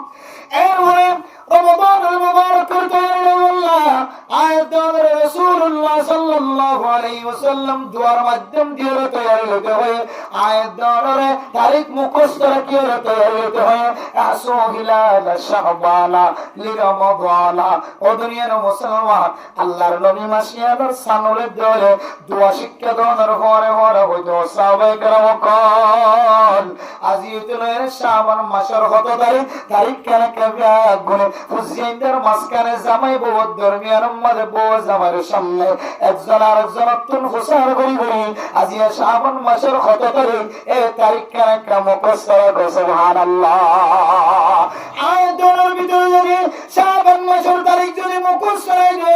এরপরে রমাদানুল মুবারকের তৈরি বললাম আয়াত দ্বারা রাসূলুল্লাহ সাল্লাল্লাহু আলাইহি ওয়াসাল্লাম দুয়ার মাধ্যম দিয়ে তৈরি হতে হয়। আয়াত দ্বারা তারিখ মুখস্থ রাখিয়ে তৈরি হতে হয়। আসো হিলাল শাবান লিরমাদান। ও দুনিয়ার মুসলমান, আল্লাহর নবী মাসিয়াদের সানুলে ধরে দোয়া শিক্ষা দেওয়ার পরে পরে হইতো সাহাবায়ে কেরাম কল আজি হইতো শাবান মাসের কত তারিখ কেন কেবে গুনে হুসাইনদের মাঝখানে জামাই বউ দরমিয়ার মধ্যে বউ জামাইয়ের সামনে একজন আরেকজন অত্যন্ত হুসার করি করি আজি শাবান মাসের কত তারিখ এই তারিখ কেন কেমন মুখস্থ রাখো সুবহানাল্লাহ। আয়াতের ভিতরে যদি শাবান মাসের তারিখ যদি মুখস্থ রাখে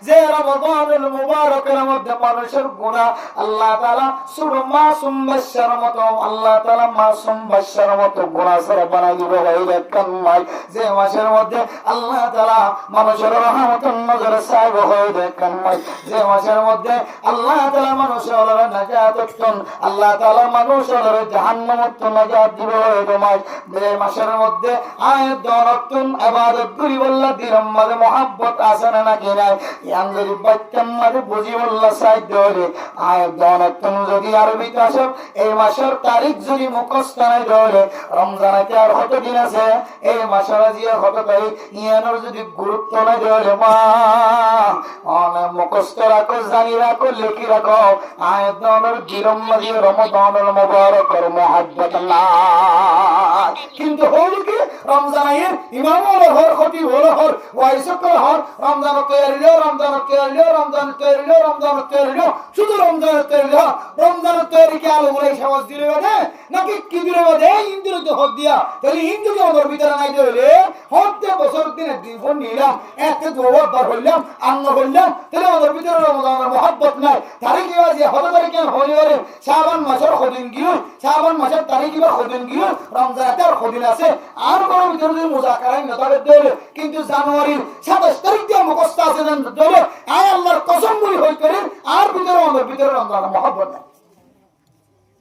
যে রমাদানুল মুবারকের মধ্যে মানুষের গুনাহ আল্লাহ তাআলা সূরা মাসুম বাশশার মতো আল্লাহ তাআলা মাসুম বাশশার মতো গুনাহ ছাড়া বানাই দিবে। এইরকম মাস যে মাসের মধ্যে আল্লাহ তাআলা মানুষের রহমতের নজরে চাইবে, হয়ে দেখেন মাস যে মাসের মধ্যে আল্লাহ তাআলা মানুষের নাজাত দেন, আল্লাহ তাআলা মানুষের জাহান্নাম থেকে নাজাত দিবে। এই মাস যে মাসের মধ্যে আয়াত দরতুন ইবাদত করি বল্লা দিলাম মাঝে মহব্বত আছে না নাকি নাই ইয়ান যদি বাচ্চার মাঝে বুঝি বল্লা চাই ধরে আয়াত দরতুন যদি আরবিতে আসে এই মাসের তারিখ যদি মুখস্থ নাই ধরে রমজানেতে আর কত দিন আছে এই মাসের জিয়া কত তারিখ ইয়ানোর যদি গুরুত্ব নাই ধরে মা অনেক মুখস্থ রাখো, জানি রাখো, লিখি রাখো আয়াত দরতুন দিলাম মাঝে রমাদানুল মুবারকের মহব্বত না। কিন্তু হলো কি রমজানের ইমাম হলো হর খতিব হলো হর ওয়াইসকল হর রমজান তৈরিলো রমজান তৈরিলো রমজান তৈরিলো রমজান তৈরিলো শুধু রমজান তৈরিলো রমজান তৈরি কি আলো বলে সমাজ দিলে বাদে নাকি কি দিলে বাদে হিন্দুর তো হক দিয়া তাহলে হিন্দু কি আমার ভিতরে নাই দিলে হতে বছর দিনে জীবন নিলাম এতে দুবার বার হইলাম আন্ন হইলাম তাহলে আমার ভিতরে রমজানের মহব্বত নাই। তারিখ যে হতে তারিখ হলি করে শাবান মাসের কদিন গিয়ে শাবান মাসের তারিখ বা কদিন গিয়ে রমজানেতে আর কদিন আছে আর কোনো ভিতরে যদি মুজাকারাই না তাহলে দেবে। কিন্তু জানুয়ারির 27 তারিখ দিয়ে মুখস্থ আছে দেবে আয় আল্লাহর কসম বলি হই করে আর ভিতরে আমাদের ভিতরে রমজানের মহব্বত নাই।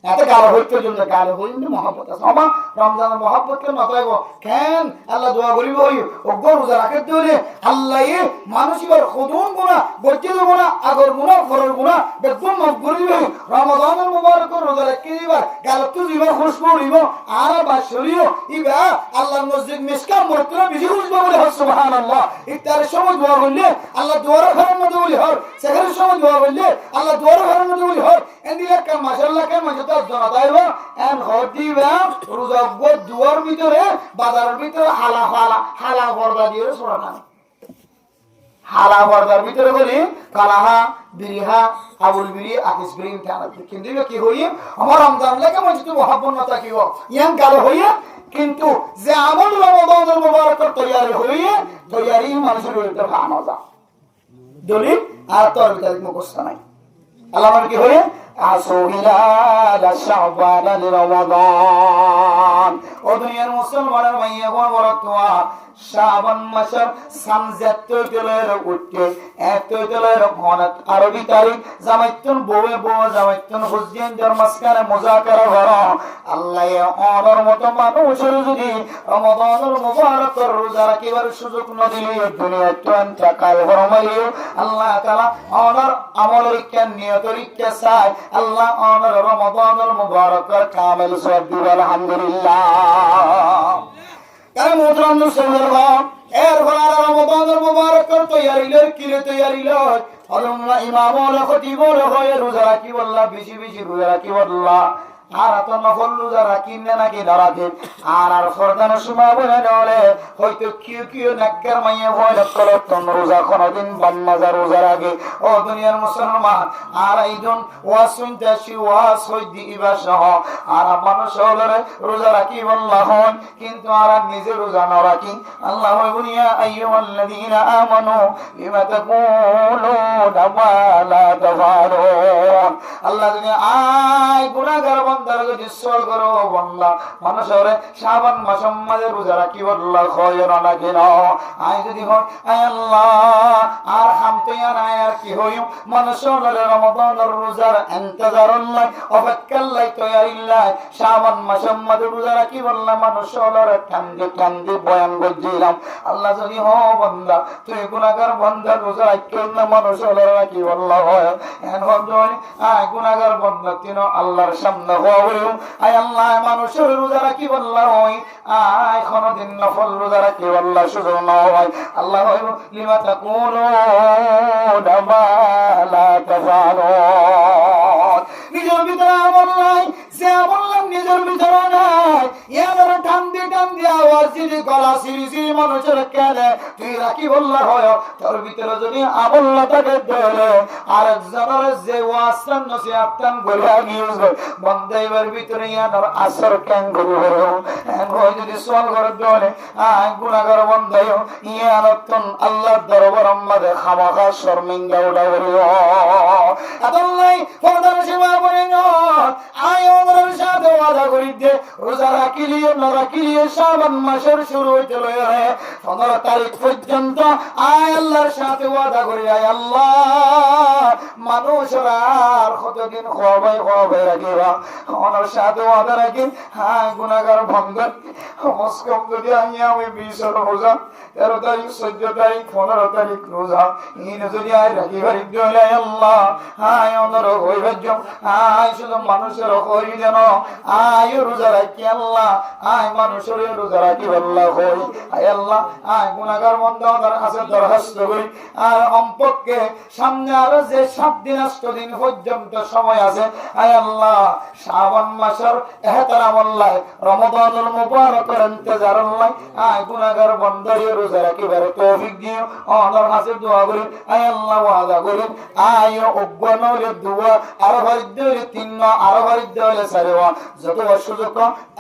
এত গালো হইতে জন্য গালো হইলে মহব্বত আছে আমার রমজানের মহব্বত কেন নতাইব কেন আল্লাহ দোয়া করিব হই ওগো রোজা রাখতে দিলে আল্লাহ এ মানুষের খুদুন গুনাহ বলতে দেব না আগর গুনাহ ফরর গুনাহ বেদম মাফ করিব। রমাদানুল মুবারকের রোজা রাখতে দিবা গালো তো দিবা খুশবু দিব আর বাসরিও ইবা আল্লাহর মসজিদ মিসকাম মরতে বেশি খুশবু বলে সুবহানাল্লাহ। ইফতারের সময় দোয়া করলে আল্লাহ দোয়ার ঘরের মধ্যে বলি হর, সেখানের সময় দোয়া করলে আল্লাহ দোয়ার ঘরের মধ্যে বলি হর। এন্দিলা কাম মাশাআল্লাহ কাম মাশাআল্লাহ জনতাইবা এন হদিবা রোজা গদ দুয়ার ভিতরে বাজারের ভিতরে হালা হালা হালা পর্দা দিয়ে ছড়ানো হালা পর্দার ভিতরে বলি কালাহা বিরিহা আবুল বিরি আকিস বিরিন থানা কিন্তু কি হই আমার রমজান লাগে মসজিদ মহব্বত না থাকিও ইয়ান গালো হইয়া কিন্তু যে আমল রমাদানুল মুবারকের তৈয়ারি মানুষের ভিতরে আনা যায় দলিল আর তোর ভিতরে মুখস্থ নাই আল্লাহ কি হয়ে আসো হিলাল শাবান রমাদান ও দুনিয়ার মুসলমানের মাইয়া বড় তোয়া শাবান মাসের সামজাতের উঠতে এততের ঘনত আরবি তারিখ জামাইতুন বউয়ে বউ জামাইতুন হুজদিন মাসখানে মুযাকারা করা আল্লাহ অনর মতো মানুষের যদি রমাদানুল মুবারকের রোজা রাখিবার সুযোগ না দিলে দুনিয়ায় তো কাল ফরমাইও আল্লাহ তাআলা অনর আমলের কেন নিয়তের কে চাই আল্লাহ অনর রমাদানুল মুবারকের কামেল সওয়াব দিবে আলহামদুলিল্লাহ কারণ মোহতরম মুসলমান এর ফলে রমাদানুল মুবারকের তৈয়ারিলের কিলে তৈয়ারিলের আল্লাহ ইমাম ওয়া খতিব হয়ে রোজা রাখি বললা বেশি বেশি রোজা রাখি বললা আর এত নফল রোজা রাখি না নাকি রাখেন আর ফরদানের সময় বলে নলে হয়তো কিউ নাক্কার মাইয়া ভয় করতন রোজা কোনদিন বান্নাজা রোজা রাখে ও দুনিয়ার মুসলমান আর এইজন ওয়াসুনতাসি ওয়াস হই দিবা সহ আর মানুষ হলরে রোজা রাখি বললাহ কিন্তু আর নিজে রোজা না রাখি আল্লাহ বলিয়া আইয়ুহাল্লাযীনা আমানু লিমা তাকুলুনা মা লা তাফালুন আল্লাহ দুনিয়া আয় গুনাহগার বান্দার যদি সওয়াল করো বান্দা মানুষরে শাবান মাসের মাঝে রোজা রাখি বললা খয়র না কেন আই যদি হয় আয় আল্লাহ আর হামতে না আর কি হইও মানুষরে রমাদানের রোজার ইন্তজার আল্লাহ অপেক্ষাল্লাই তৈয়ারিল্লাহ শাবান মাসের মাঝে রোজা রাখি বললা মানুষরে কান্দে কান্দে বয়ান গজিলাম আল্লাহ যদি হ বান্দা তুই গুনাহগার বান্দা রোজা রাখি না মানুষরে রাখি বললা হয় এন হজয় আয় গুনাহগার বান্দা তিন আল্লাহর সামনে আয় আল্লাহ মানুষের রোজা রাখি বললা হয় আয় কোনদিন নফল রোজা রাখি বললা শুধু নয় আল্লাহ হইব লিমা তাকুলুনা মা লা তাফালুন নিজের ভিতরে আমল নাই যে বললাম নিজের ভিতরে নাই এবার টান দিয়ে আওয়াজ যদি গলা সিরিজি মানুষের কেনে তুই রাখি বললা হয় তোর ভিতরে যদি আমল না থাকে ধরে আর একজনের যে ওয়াসন নসিহত টান বলা নিউজ বন্দাইবার ভিতরে ইয়ানোর আসর কেন করবো এন যদি সোয়াল করে দলে আয় গুনাহগার বন্দাইও ইয়ানতন আল্লাহর দরবার আমাদের খামাখা শর্মিন্দা উড়াবো আল্লাহ ফরদার সেবা করে না আয় ওমরের সাথে ওয়াদা করি দে রোজা রাখিলিও না রাখিলিও শাবান মাসের শুরু হইতে লয়ে 15 তারিখ পর্যন্ত আয় আল্লাহর সাথে ওয়াদা করি আয় আল্লাহ মানুষরা আর কতদিন খোয়াবে রাখিবা ওনার সাথে ওয়াদা রাখি হ্যাঁ গুনাহগার বন্ধন কম যদি আমি 20 রোজা 13 তারিখ 14 তারিখ 15 তারিখ রোজা ইন যদি আয় রাখি বাড়ি দিলে আল্লাহ আয় ওনার হইবার জন্য আয় শুধু মানুষের হই যেন আয় রোজা রাখি আল্লাহ আয় মানুষের রোজা রাখি আল্লাহ হই আয় আল্লাহ আয় গুনাহগার বন্ধনের কাছে দরখাস্ত করি আর অম্পককে সামনে আরো যে 7 দিন 8 দিন পর্যন্ত সময় আছে আয় আল্লাহ শাবান মাসের ইহতারাম আল্লাহ রমাদানুল মুবারকের ইন্তজার আল্লাহ আয় গুনাহগার বন্ধের রোজা রাখিবার তৌফিক দিও ওনার কাছে দোয়া করি আয় আল্লাহ ওয়াদা করি আয় অজ্ঞানের দোয়া আর ভাইদের তিন আর ভাইদের সারেওয়া যত সুযোগ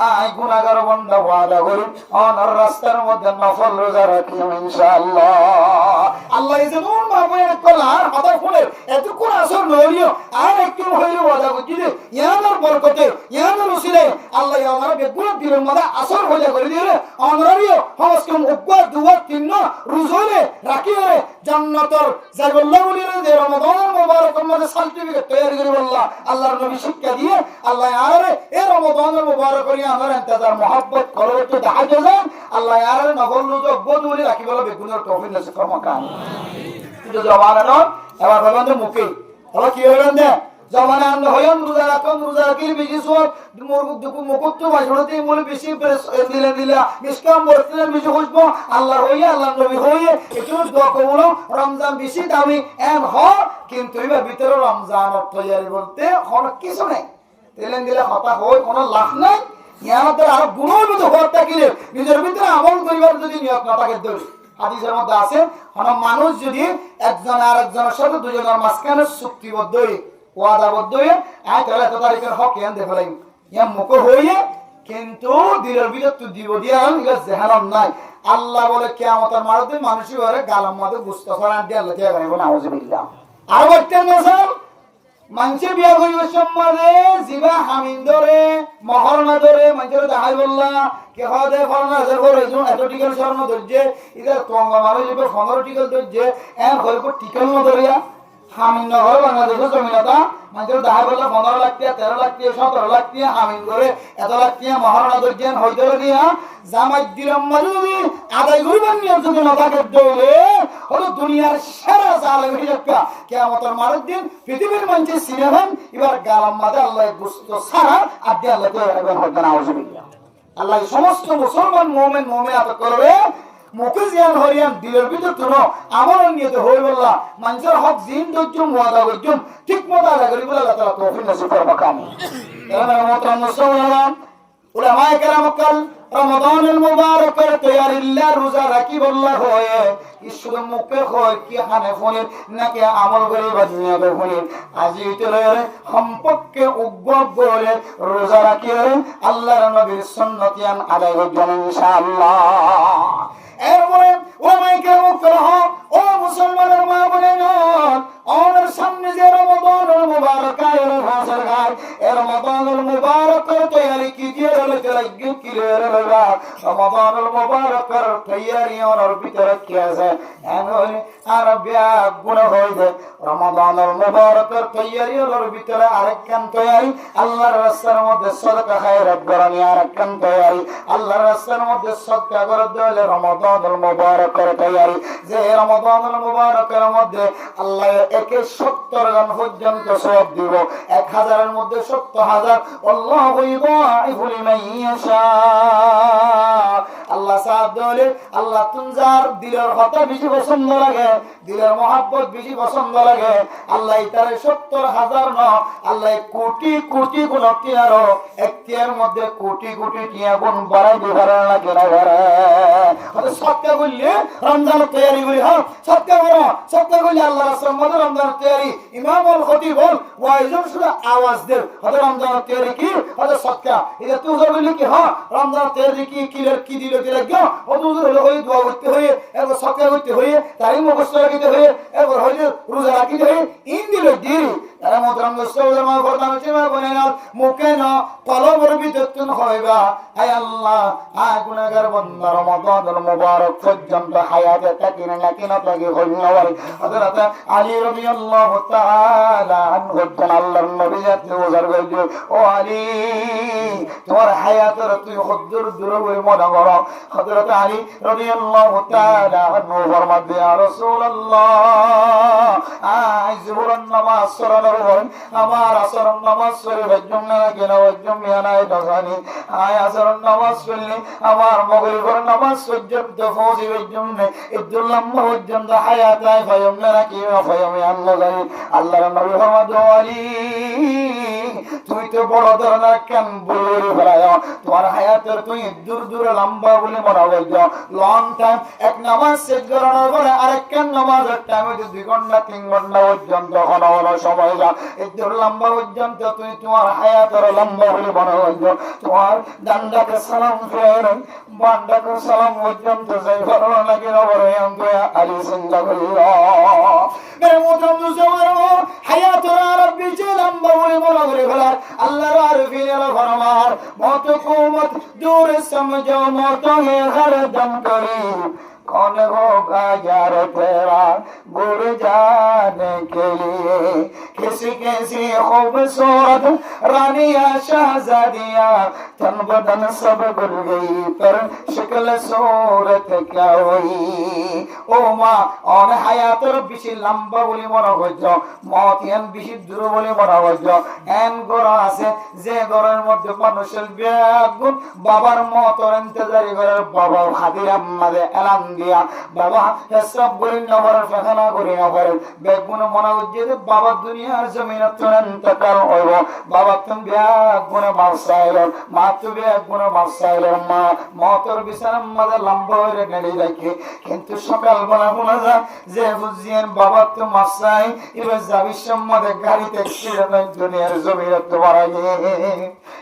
আয় গুনাহগার বন্ধা ওয়াদা করি ওনার রাস্তার মধ্যে নফল রোজা রাখি ইনশাআল্লাহ আল্লাহ যেমন মাবুয়ের কলার কথা শুনে এতক্ষণ আসর নড়িও আর একটু হইলে ওয়াদা করছি যে ইয়ানোর বরকতে ইয়ানোর উসিলে আল্লাহ আমার বেগুন দিলের মধ্যে আসর হইলে করে দিলে অনরিও হমস্কম উগ্র দুয়া তিন রুজলে রাখিয়ে জান্নাতের জায়গাল্লাহ বলিলে যে রমাদান মুবারকের মধ্যে সার্টিফিকেট তৈরি করে বললা আল্লাহর নবী শিক্ষা দিয়ে আল্লাহ আরে এই রমাদানের মুবারকের আমার ইন্তজার mohabbat করো তো দেখা যায় আল্লাহ আরে নফল রোজা বদুলি রাখি বলে বেগুনের তৌফিক নসিব ফরমাকান কিন্তু জমানা নয় এবার বলেন মুখে হলো কি হইলেন না জমানা আমরা হইম রোজা রাখির বেশি সব মুকুত বাসড়তে বলে বেশি দিলা মিসকাম বলতে বেশি খুঁজবো আল্লাহ হইয়া আল্লাহ নবী হইয়ে একটু দোয়া করবো রমজান বেশি দামি এম হ কিন্তু এবার ভিতরে রমজান তৈরি বলতে কোনো কিছু নেই তেলেন দিলে হতা হয় কোনো লাভ নাই ইয়ামতের আরো গুণের মতো হওয়ার থাকিলে নিজের ভিতরে আমল করিবার যদি নিয়ত না থাকে হাদিসের মধ্যে আছে কোন মানুষ যদি একজন আর একজনের সাথে দুজনের মাঝখানে চুক্তিবদ্ধ হয়ে ওয়াদাবদ্ধ হয়ে তাহলে এত তারিখের হক ইয়ান দেখে ইয়া মুখ হয়ে কিন্তু দিলের ভিতর তো দিব দিয়া জেহারাম নাই। আল্লাহ বলে কিয়ামতের মারতে মানুষই বলে গালাম মাদে গুস্ত ফরান দিয়ে আল্লাহ কে করে নাউজুবিল্লাহ। আর একটা মেসাল মানুষে বিয়া করিব সম্মানে জিবা হামিন ধরে মহর না ধরে মানুষের দেখাই বললা কে দে ফরনা হাজার করে এত টিকেল স্বর্ণ ধরছে ইদার তঙ্গ মারে যাবে 15 টিকেল ধরছে এক হইব টিকেল না ধরিয়া হামিন নগর বাংলাদেশের জমিনতা মানুষের দেখাই বললা 15 লাখ টাকা 13 লাখ টাকা 17 লাখ টাকা হামিন করে এত লাখ টাকা মহারণা ধরছেন হইতে দিয়া জামাই দিলাম মাঝে আদায় করবেন নিয়ে যদি না থাকে দৌড়ে হলো দুনিয়ার সেরা জালে হয়ে যাবে কিয়ামতের মারের দিন পৃথিবীর মানুষের সিনেমান এবার গালাম মাঝে আল্লাহ গুস্ত সারা আর দিয়ে আল্লাহ এবার হবে না আউযুবিল্লাহ। আল্লাহ সমস্ত মুসলমান মুমিন মুমিনাত করবে মুখে জিয়ান হরিয়ান দিলের ভিতর তুনো আমার নিয়তে হই বললা মানুষের হক জিন দজ্জুম ওয়াদা করজুম ঠিক মতো আদা করি বলে আল্লাহ তাআলা তৌফিক নসিব করবে কামি। এবার মোহতারাম মুসলমান উলামায়ে কেরাম কাল রমাদানুল মুবারকের তৈয়ারিল্লাহ রোজা রাখি বললা হয় কি শুধু মুখে হয় কি হানে ফোনে নাকি আমল করে বাজিয়ে ফোনে আজি তোরে সম্পর্কে উগ্র বলে রোজা রাখি আল্লাহর নবীর সুন্নতিয়ান আদায় করবেন ইনশাআল্লাহ। এরপরে ওলামায়ে কেরাম কহ ও মুসলমানের মা বোনেরা আমাদের সামনে যে রমাদানুল মুবারক আয়ের হাজার গায় এই রমাদানুল মুবারকের তৈয়ারি কি দিয়ে রইতে লাগবে কি রইলা রমাদানুল মুবারকের তৈয়ারি ওর ভিতরে কি আছে এমন আর বিয়া গুণ হইবে রমাদানুল মুবারকের তৈয়ারি ওর ভিতরে আরেকখান তৈয়ারি আল্লাহর রাস্তার মধ্যে সদকা খায়রাত করানি আরেকখান তৈয়ারি আল্লাহর রাস্তার মধ্যে সদকা করে দিলে রমাদানুল মুবারকের তৈয়ারি যে রমাদানুল মুবারকের মধ্যে আল্লাহ একে 70 জন পর্যন্ত সওয়াব দিব 1000 এর মধ্যে 70000 আল্লাহু ইদাইফু লিমান ইয়াশা। আল্লাহ সাদ দলে আল্লাহ তুনজার দিলের কথা বেশি পছন্দ লাগে দিলের মহব্বত বেশি পছন্দ লাগে আল্লাহ তার 70000 ন আল্লাহ কোটি কোটি গুণ তিয়ারো একটির মধ্যে কোটি কোটি টিয়া গুণ বাড়াই দিবার লাগে না করে মানে সৎকা বললে রমজান তৈয়ারি করি হ্যাঁ সৎকা করলে আল্লাহ রাসূল মধ্যে রমজান তৈয়ারি ইমাম আল খতিব ওয়াইজন শুধু আওয়াজ দেন হযরত রমজান তৈয়ারি কি হযরত সৎকা এটা তুই বললি কি হ্যাঁ রমজান তৈয়ারি কি কিলের কি দিল কি লাগবে হুজুর হলো ওই দোয়া করতে হয়ে এরপর সৎকা করতে হয়ে তাই মুখস্থ রাখতে হয়ে এরপর হইলে রোজা রাখতে হয়ে ইন দিল দিরি তারা মোহতারাম মুসলমান ফরমান চিমা বলেন মুখে না কলবের ভিতর তুন হইবা আয় আল্লাহ আয় গুনাহগার বান্দা রমাদানুল মুবারক পর্যন্ত হায়াতে থাকিন না কিন থাকি হইনওয়াল হযরত আলী রাদিয়াল্লাহু তাআলা আনহু আল্লাহর নবী জাতি ওজার গইলো ও আলী তোমার হায়াতের তুই হদ্দুর দূর হই মনে করো হযরত আলী রাদিয়াল্লাহু তাআলা আনহু ফরমান ইয়া রাসূলুল্লাহ আয় জোহরের নামাজ পড়ানোর পর আমার আসরের নামাজ পড়ে জন্য কেন জন্য নাই দগানি আয় আসরের নামাজ পড়লে আমার মাগরিবের নামাজ পর্যন্ত পৌঁছবে জন্য ইদুল লম্বা পর্যন্ত হায়াত আয় ভয়ম না কি ভয়ম আল্লাহ জানি আল্লাহর নবী মুহাম্মদ আলী তুই তো বড় ধরনের কেন বলে ফেলায় তোমার হায়াতের তুই দূর দূরে লম্বা বলে মনে হয় লং টাইম এক নামাজ শেষ করানোর পরে আরেকখান নামাজের টাইমে 2 ঘন্টা 3 ঘন্টা পর্যন্ত হলো সময় যা এই দূর লম্বা পর্যন্ত তুই তোমার হায়াতের লম্বা বলে মনে হয় তোমার ডান্ডাকে সালাম ফেরে বান্ডাকে সালাম পর্যন্ত যাই ভালো লাগে নবরে আমি আলী চিন্তা করিলা মেরে মোহতারাম মুসলমান হায়াতের আরবি যে লম্বা বলে মনে করে ফেলা আল্লাহর আরফিন এর ফরমান মত কুমত দূর সমঝো মত হে হরদম করি कौन होगा यार तेरा गुर जाने के लिए किसी किसी खूबसूरत रानिया शहजादिया तन बदन सब गुल गई पर शक्ल सूरत क्या हुई ओ माँ और হায়াতের বেশি লম্বা বলে মনে হচ্ছে মত এন বেশি দূর বলে মনে হচ্ছে এন ঘর আছে যে ঘরের মধ্যে মানুষের বেগুন বাবার মতর ইন্তজারি করে বাবা খাদির আম্মাদে এলান দিয়া বাবা সব করে নবর ফাখানা করে নবর বেগুন মনে হচ্ছে যে বাবা দুনিয়ার জমিনে তুরন্ত ইন্তেকাল হইব বাবা তুমি বেগুন মাসাইল মা তো বেগুন মাসাইল মা মতর বিছানার মধ্যে লম্বা হয়ে গেলি রাখি কিন্তু সকাল বেলা বলা যায় যে বুঝিয়েন বাবা তো মাসাই এবার যাবি সম্মদে গাড়িতে অ্যাক্সিডেন্ট দুনিয়ার জমিনে তো মারা গিয়ে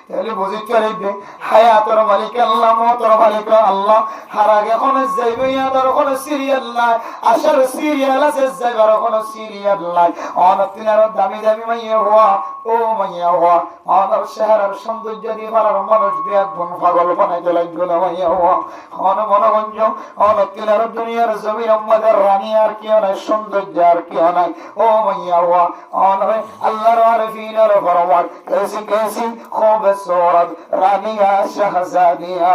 তাহলে বুঝিতে পারিবে হায়াতের মালিক আল্লাহ, মওতের মালিক আল্লাহ। হার আগে কোন যাইবে ইয়াদের কোন সিরিয়াল নাই, আসার সিরিয়াল আছে, যাইবার কোন সিরিয়াল নাই। অনতিনার দামি দামি মাইয়া হওয়া, ও মাইয়া হওয়া, অনার শহরের সৌন্দর্য দিয়ে পারার মানুষ বিয়াদ গুণ পাগল বানাইতে লাগবে না মাইয়া হওয়া। অন মনোগঞ্জ অনতিনার দুনিয়ার জমির আমাদের রানী আর কেউ নাই, সৌন্দর্য আর কেউ নাই, ও মাইয়া হওয়া। অনরে আল্লাহর আরফিনের ফরমান कैसी कैसी खूबसूरत रानिया शहजादिया।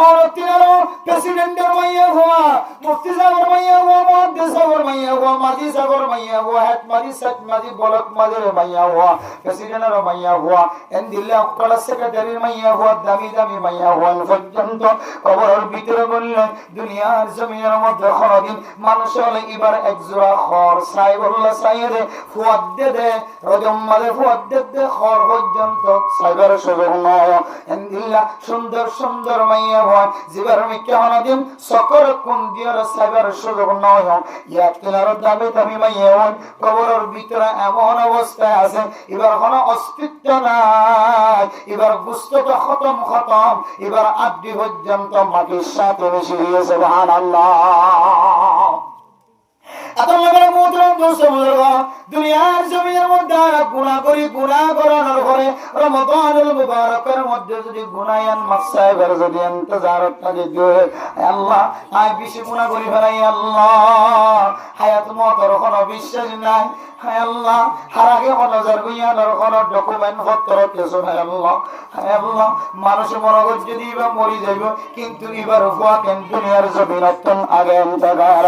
और तीनों प्रेसिडेंट मैया हुआ, मुफ्ती साहब मैया हुआ, मुहद्दिस साहब मैया हुआ, माजी साहब मैया हुआ, हेड माजी सच माजी बोलक माजी मैया हुआ, प्रेसिडेंट मैया हुआ, एन दिल्ली अक्टोबर सेक्रेटरी मैया हुआ, दामी दामी मैया हुआ। পর্যন্ত কবরের ভিতরে বললেন দুনিয়ার জমিনের মধ্যে কোনদিন মানুষ হলে এবার এক জোড়া খর সাই বললা সাইরে ফুয়াদ দে রজম মালে ফুয়াদ দে খর পর্যন্ত সাইবার সুযোগ নয়। এন্দিল্লা সুন্দর সুন্দর মাইয়া হয় জিবার মিকে কোনদিন সকর কোন দিয়ার সাইবার সুযোগ নয়। ইয়া কিনার দামি দামি মাইয়া হয় কবরের ভিতরে এমন অবস্থায় আছে এবার কোনো অস্তিত্ব নাই, এবার বুঝতে তো খতম খতম, এবার আদি পর্যন্ত মাটির সাথে মিশে গিয়েছে। সুবহানাল্লাহ। দুনিয়ার জমিনের মধ্যে গুনাহ করি, গুনাহ করানোর পরে রমাদানুল মুবারকের মধ্যে যদি গুনায়ান মাসাইবের যদি ইন্তজারত থাকে দিও আল্লাহ আয় বেশি গুনাহ করি ফেলাই আল্লাহ, হায়াত মতর কোনো বিশ্বাস নাই। হায় আল্লাহ হারাগে নজর গুইয়ানোর কোনো ডকুমেন্ট পত্র কিছু নাই আল্লাহ। হায় আল্লাহ মানুষ মরগত যদি বা মরি যাইব কিন্তু এবার হুয়া কেন দুনিয়ার জমিনত আগে অন্তকার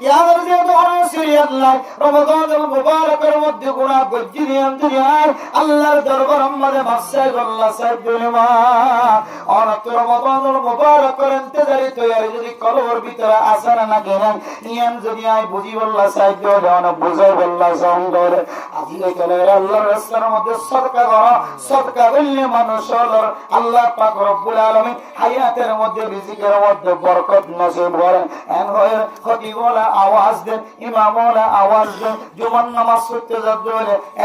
ইয়ার যে দোয়া সিরিয়াল নাই রমাদানুল মুবারকের মধ্যে গুনাহ গজ্জিরিয়ান দুনিয়ার আল্লাহর দরবার আমাদের মাসাই আল্লাহ সাহেব দুনিয়া অনত রমাদানুল মুবারকের ইন্তজারি তৈরি যদি কবর ভিতরে আসার না কেন ইয়ান যদি আই বুঝি আল্লাহ সাহেব দেওয়া বুঝাই আল্লাহ সঙ্গর আজিলে চলে আল্লাহর রাস্তার মধ্যে সদকা করো, সদকা করলে মানুষ হলো আল্লাহ পাক রব্বুল আলামিন হায়াতের মধ্যে রিজিকের মধ্যে বরকত নসিব করে। এন হয় খতিবওয়ালা আওয়াজ দেন, ইমামওয়ালা আওয়াজ দেন, জুমার নামাজ পড়তে যাবে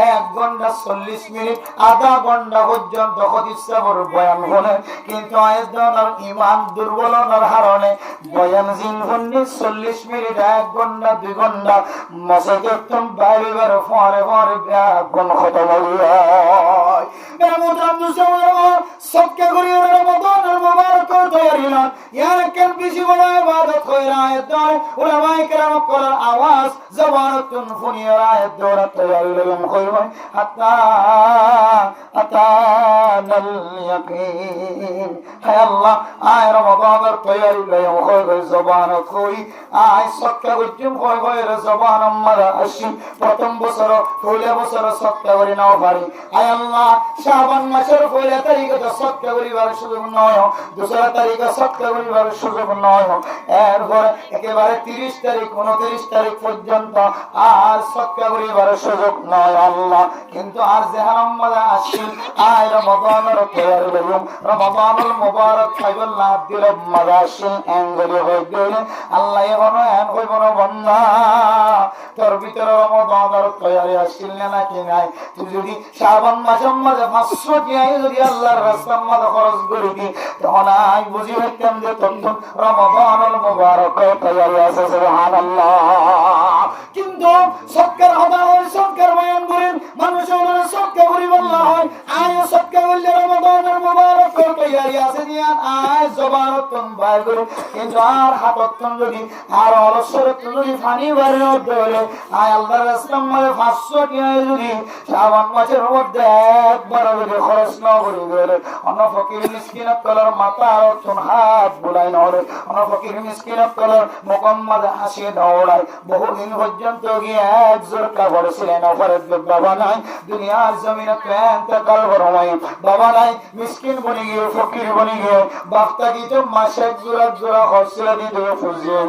1 ঘন্টা 40 মিনিট আধা ঘন্টা পর্যন্ত খতিব সাহেবের বয়ান শুনে, কিন্তু আয়েদার ঈমান দুর্বলতার কারণে বয়ান জিন শুননি 40 মিনিট 1 ঘন্টা 2 ঘন্টা মসজিদ বাইরের ফরে ফরে কোন খতম হয় মেরামুদ্রাম দুসওয়ার সদকা করি রমাদানুল মুবারক তৈরি না ইয়ার কেন বেশি বড় ইবাদত কইরা আয়াত উলামায়ে কেরাম করার আওয়াজ জবানতুন ফুনিয়া আয়াত দৌড়া তৈরি লম কইব হাত্তা আতানাল ইয়াকিন। হে আল্লাহ আয় রমাদানের তৈরি লম কইব জবানত কই আয় সদকা করছুম কই কই জবান আমরা আসি প্রথম বছর পয়লা বছর সদকা করি নাও পারি। আয় আল্লাহ শাবান মাসের পয়লা তারিখে তো সদকা করিবার সুযোগ নয়, দোসরা তারিখে সদকা করিবার সুযোগ নয়, এরপর একেবারে 30 তারিখ 29 তারিখ পর্যন্ত আর সদকা করিবার সুযোগ নয় আল্লাহ। কিন্তু আর যেহান আমরা আসি আয় রমাদানের তৈরি লম রমাদানুল মুবারক খাইবল্লাহ দিল মাদাসি এঙ্গলি হই দিলে আল্লাহ এখনো এন কইব না বন্ধা তোর ভিতরে রমাদানের তৈরি আসছিল নাকি নাই। তুই যদি শাবান মাসের মাঝে 500 টাকা যদি আল্লাহর রাস্তার মধ্যে খরচ করে দি তখন আমি বুঝি হইতাম যে তখন রমাদানুল মুবারক তৈরি আছে। সুবহানাল্লাহ। কিন্তু সদকার হদা হয় সদকার বয়ান করেন মানুষ ওনারা সদকা করি বললা হয় আয় সদকা করলে রমাদানুল মুবারক তৈরি আছে দিয়া আয় জবানতন বাইর করে, কিন্তু আর হাততন যদি আর অলসরতন যদি পানি বাইরে হলে আয় আল্লাহর রাস্তার মধ্যে 500 টাকা যদি শাবান মাসের মধ্যে একবার যদি খরচ না করে গেলে অন্য ফকির মিসকিনের তলার মাথা অর্থন হাত বুলাই নড়ে, অন্য ফকির মিসকিনের তলার মোকাম্মদ হাসি দৌড়ায়। বহুদিন পর্যন্ত গিয়ে এক জোর কাপড় ছিলেন অপরের বাবা নাই দুনিয়ার জমিনে ইন্তেকাল করমাই বাবা নাই মিসকিন বনে গিয়ে ফকির বনে গিয়ে বাপটা দিতে মাসে জোড়া জোড়া খরচা দিতে ফুজিয়ে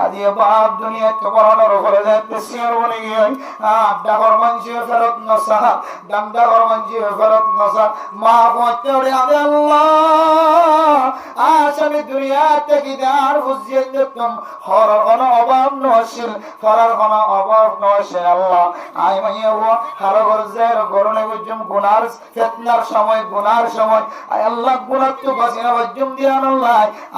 আদিয়ে বাপ দুনিয়া তোমার উপরে যাইতে সিয়ার বনে গিয়ে ডাকর মানছি ফেরত নসা ডান্ডা কর মানছি ফেরত নসা মা পড়তে ওরে আল্লাহ আসামি দুনিয়া থেকে আর বুঝিয়ে দিতাম হর কোন অভাব নশীল ফরার কোন অভাব নশীল আল্লাহ আই মাইয়া হারো গরজের গরনে বুঝুম গুনার ফিতনার সময় গুনার সময় আয় আল্লাহ গুনাহ তো বাসিনা বুঝুম দিয়ান আল্লাহ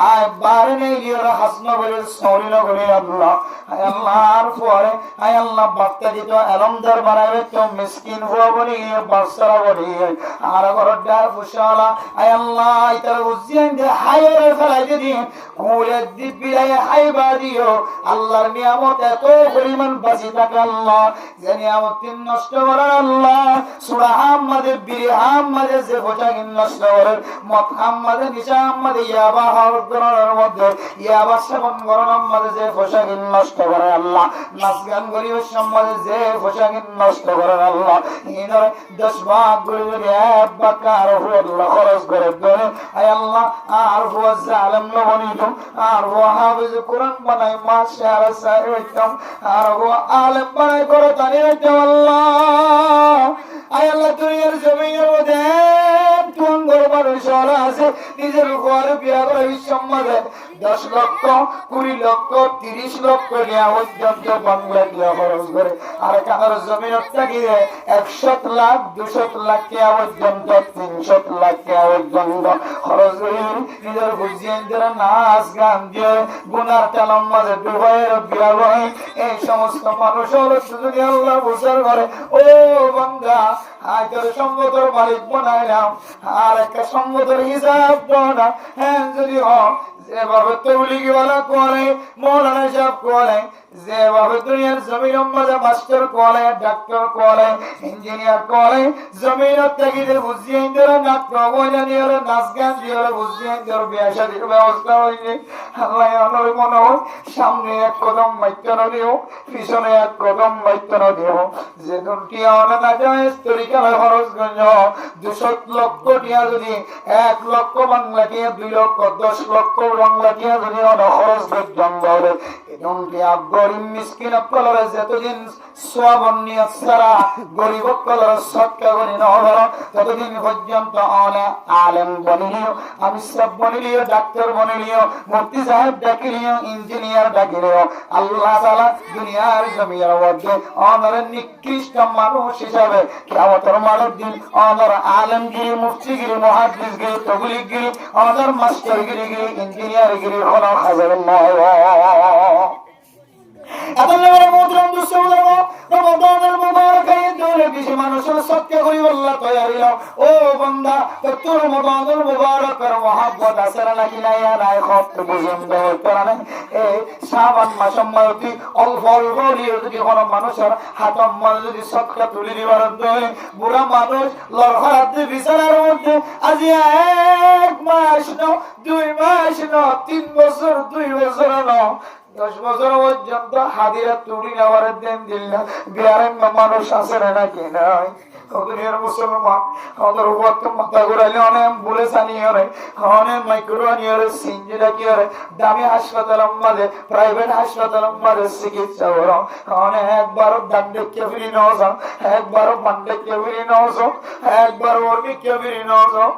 আয় বারে নেই লিওর হাসনা বলে সরিনা বলে আল্লাহ আয় আল্লাহর পরে আয় আল্লাহ বাক্তা দিত আলমদার বানাবে তো মিসকিন হওয়া বলি বাসরা বলি আর গরডার ফুশালা আয় আল্লাহ ইতার বুঝিয়ে দে হায়রে ফেলাই দিন কোলে দিবিলাই হাইবা দিও আল্লাহর নিয়ামত এত পরিমাণ বাঁচি থাকে আল্লাহ যে নিয়ামত নষ্ট করার আল্লাহ সূরা আহমদের বিরি আহমদের যে পোশাক নষ্ট করে মত আহমদের নিশা আহমদের ইয়াবা হাওয়ার মধ্যে ইয়াবা সেবন করার আহমদের যে পোশাক নষ্ট করে আল্লাহ নাচ গান গরিবের সম্মানে যে পোশাক নষ্ট করে আল্লাহ ইনার 10 ভাগ করে এক বাকার আল্লাহ খরচ করে দেন আয় আল্লাহ আর হুয়া জালেম নবনিত আর হুয়া হাফেজ কোরআন বানাই মাশাআল্লাহ সাইয়্যিদম আর হুয়া আলেম বানাই করে তানি আল্লাহ আয় আল্লাহ দুনিয়ার জমিনের মধ্যে তুম গরবার শহর আছে নিজের ঘরে বিয়া করে সম্মানে 10 লক্ষ 20 লক্ষ 30 লক্ষ নিয়ে পর্যন্ত বাংলা দিয়া খরচ করে আর কানার জমিনের থেকে 100 লাখ 200 লাখ টাকা পর্যন্ত 300 লাখ টাকা পর্যন্ত খরচ করে নিজের বুঝিয়ে যারা নাচ গান দিয়ে গুনার তালাম মাঝে ডুবাইয়ের বিয়া হয় এই সমস্ত মানুষের যদি আল্লাহ বুঝার করে ও বান্দা আজের সম্মতর মালিক বানায় নাও আর একটা সম্মতর হিসাব দাও না হ্যাঁ যদি যেভাবে তবলিগি ওয়ালা করে মৌলানা সাহেব করে যেভাবে দুনিয়ার জমির মাঝে মাস্টার করে ডাক্তার করে ইঞ্জিনিয়ার করে জমিনের থেকে বুঝিয়ে দিলে নাটক বইনা দিয়ে নাচ গান দিয়ে বুঝিয়ে দিয়ে বিয়া শাদীর ব্যবস্থা হয়নি আল্লাহ আমার মনে হয় সামনে এক কদম মাইত্য দিও পিছনে এক কদম মাইত্য দিও যে দুটিয়া অনা না যায় তরিকালে খরচ গঞ্জ 200 লক্ষ টিয়া যদি 1 লক্ষ বাংলা টিয়া 2 লক্ষ 10 লক্ষ বাংলা টিয়া যদি অনা খরচ গঞ্জ বলে দুটিয়া গরিব মিসকিন কলরে যতদিন সওয়াব নিয়ত ছাড়া গরিব কলরে সদকা করি না হলো ততদিন পর্যন্ত অনা আলেম বনিলিও আমি সব বনিলিও ডাক্তার বনিলিও মুফতি সাহেব ডাকিলিও ইঞ্জিনিয়ার ডাকিলিও আল্লাহ তাআলা দুনিয়ার জমিনের মধ্যে অনার নিকৃষ্ট মানুষ হিসাবে কিয়ামতের মাঠের দিন অনার আলেমগিরি মুফতিগিরি মুহাদ্দিসগিরি তবলিগিরি অনার মাস্টারগিরি ইঞ্জিনিয়ারগিরি হলো হাজার নয় আল্লাহর মুহতারাম দুসুলম রমাদানের মুবারক ঈদের বেশি মানুষের সত্যি করি আল্লাহ তৈরি ও বান্দা তোর রমাদানের মুবারকের মহব্বত আছে নাকি নাই নাই কত বুঝন্দ কোরআনে এই শাবান মাসের মধ্যে অল্প অল্প যদি কোনো মানুষের হাতম মাল যদি সদকা তুলে দিবার দয় বুড়া মানুষ লড়খাতে বিচারের মধ্যে আজি 1 মাস ন 2 মাস ন 3 বছর 2 বছর ন 10 বছর পর্যন্ত হাদিরা তুলি নেওয়ার দেন দিল না বিহারে মানুষ আছে নাকি নাই দুনিয়ার মুসলমান আমাদের উপর মাথা ঘুরাইলে অনেক বলে জানিয়ে অনেক মাইক্রো নিয়ে সিঞ্জিরা কি দামি হাসপাতাল মাঝে প্রাইভেট হাসপাতাল মাঝে চিকিৎসা করো অনেক একবারও দান্ডে কে ফিরি নেওয়া যাও একবারও বান্ডে কে ফিরি নেওয়া যাও একবার ওরমি কে ফিরি নেওয়া যাও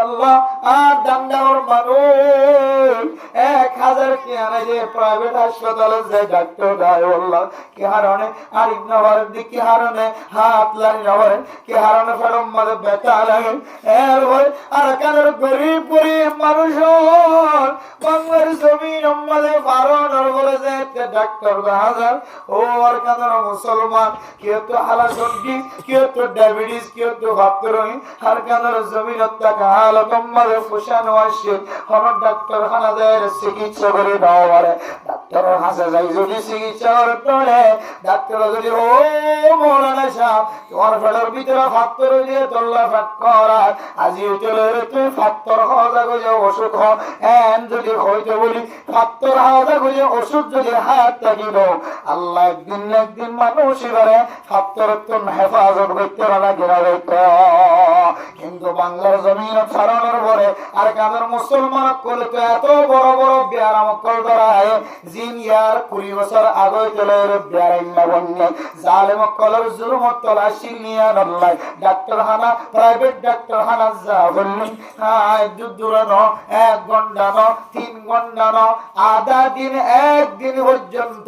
আল্লাহ আর দান্ডার মানুষ 1000 কি আনে যে প্রাইভেট হাসপাতালে যে ডাক্তার দেয় আল্লাহ কি হারণে আর ইবনাবারের দিক কি হারণে হাত লারি নবরে কি হারণে ফেরম মাঝে ব্যথা লাগে এর ভয় আর কানের গরিব গরিব মানুষ বাংলার জমিন মাঝে বারণর বলে যে ডাক্তার হাজার ও আর কানের মুসলমান কেউ তো হালাসন্ডি কেউ তো ডায়াবেটিস কেউ তো ভাবতরই আর কানের জমিন টাকা হালত মাঝে পোষানো আসে হন ডাক্তার খানা দেয় চিকিৎসা করে দেওয়া পারে ডাক্তার হাসে যাই যদি চিকিৎসা করে ডাক্তার যদি ও মৌলানা সাহেব তোমার ফেলের ভিতরে ফাত্তর দিয়ে তোল্লা ফাট করা আজি চলে তুই ফাত্তর হাওয়া করে ওষুধ এন যদি হইতে বলি ফাত্তর হাওয়া করে ওষুধ যদি হাত থাকিল আল্লাহ একদিন মানুষ করে হাত্তরত্তন হেফাজত করতে না কিনা করতে। কিন্তু বাংলার জমিন ছাড়ানোর পরে আর কাদের মুসলমান করলে তো এত বড় বড় বিয়ার মক্কল ধরা হয় জিন ইয়ার 20 বছর আগে চলে বিয়ারাইন্না বন্যে জালে মক্কলের জুলুমত তলা শিনিয়া নল্লাই ডাক্তারখানা প্রাইভেট ডাক্তারখানা যা বললি দূরানো 1 ঘন্টা ন 3 ঘন্টা ন আধা দিন একদিন পর্যন্ত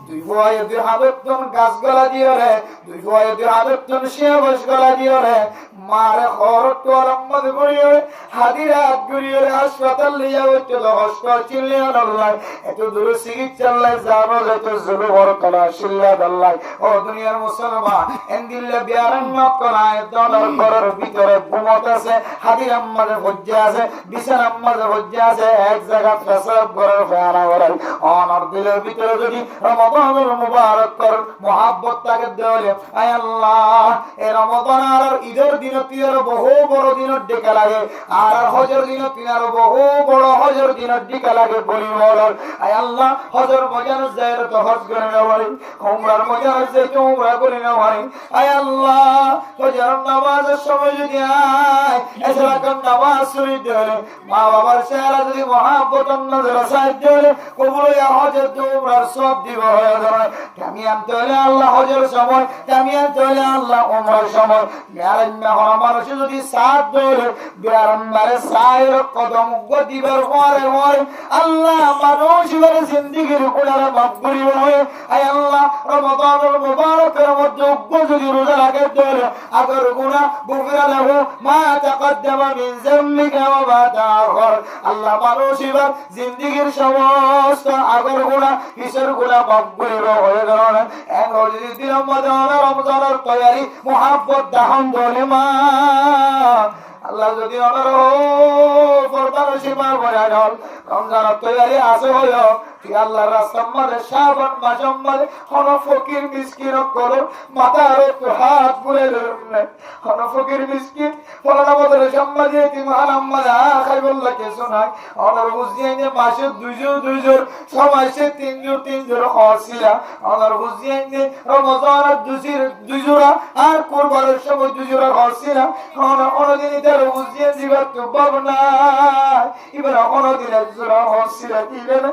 2 বয় 2 হাতন গাছ গলা দিয়ে রে 2 বয় 2 হাতন শিয়া বস গলা দিয়ে রে মারে খরট আলম্মদ করিয়ে হাদিরাত করিয়ে হাসপাতাল লিয়া হচ্ছে হসপিটাল চিল্লিয়া আল্লাহ এত দূর চিকিৎসা আল্লাহ জানো যত জুলু বরকলা শিল্লা আল্লাহ ও দুনিয়ার মুসলমান এন্দিল্লা বিয়ারান নকলায় দলার ঘরের ভিতরে ঘুমত আছে হাদির আম্মাদের হজ্জা আছে বিছান আম্মাদের হজ্জা আছে এক জায়গা প্রসাব ঘরের ফেয়ারা ওরাই অনর দিলের ভিতরে যদি রমাদানুল মুবারক কর মোহাব্বত তাকে দেওয়ালে আয় আল্লাহ এই রমাদান আর ঈদের দিন তিনার বহু বড় দিনের ডেকা লাগে আর হজর দিন তিনার বহু বড় হজর দিনের ডেকা লাগে বলি বলার আয় আল্লাহ হজর মজার যায় তো হজ করে না পারি উমরার মজার যায় তো উমরা করে না পারি আয় আল্লাহ হজর নামাজের সময় যদি আয় এছাড়া কোন নামাজ শুনি দেবে মা বাবার চেহারা যদি মহাব্বত নজর সাহায্য দেবে কবুল ইয়া হজর তো উমরার সব দিব হয়ে যাবে আমি আনতে হলে আল্লাহ হজর সময় আমি আনতে হলে আল্লাহ উমরার সময় মেয়ারান্না হওয়া মানুষ যদি সাথ ধরে বেড়ান্নারে সায়ের কদম দিবার পরে হয় আল্লাহ মানুষ এবারে জিন্দিগির কোনারে মাফ করিব হয়ে আয় আল্লাহ রমাদানুল মুবারকের মধ্যে যদি রোজা রাখে ধরে আগের গুনাহ গুফরা লাহু মা তাকদ্দামা মিন যামবিকা ওয়া মা তাআখার আল্লাহ মানুষ এবার জিন্দিগির সমস্ত আগের গুনাহ কিসের গুনাহ মাফ করিব হয়ে গেল এক যদি দিনের মধ্যে রমজানের তৈয়ারি মুহাব্বত দাহন ধরে মা আল্লাহ যদি পর্দার সীমার বয়া ঢল রমজানের তৈয়ারি আছে হইল তুই আল্লাহর রাস্তার মাঝে শ্রাবণ মাসের মাঝে হন ফকির মিসকিন করো মাথার একটু হাত বুলে ধরুন হন ফকির মিসকিন ফলানা বদলে সম্মাজে তিমার আম্মাজা খাই বললা কিছু নাই অনার বুঝিয়ে যে মাসে 2 জোর সময় সে 3 জোর হসিলা অনার বুঝিয়ে যে রমজানের 2 জোড়া আর কুরবানের সময় 2 জোড়া হসিলা অনদিন তার বুঝিয়ে দিবার তো পাব না এবার অনদিন 1 জোড়া হসিলা দিলেন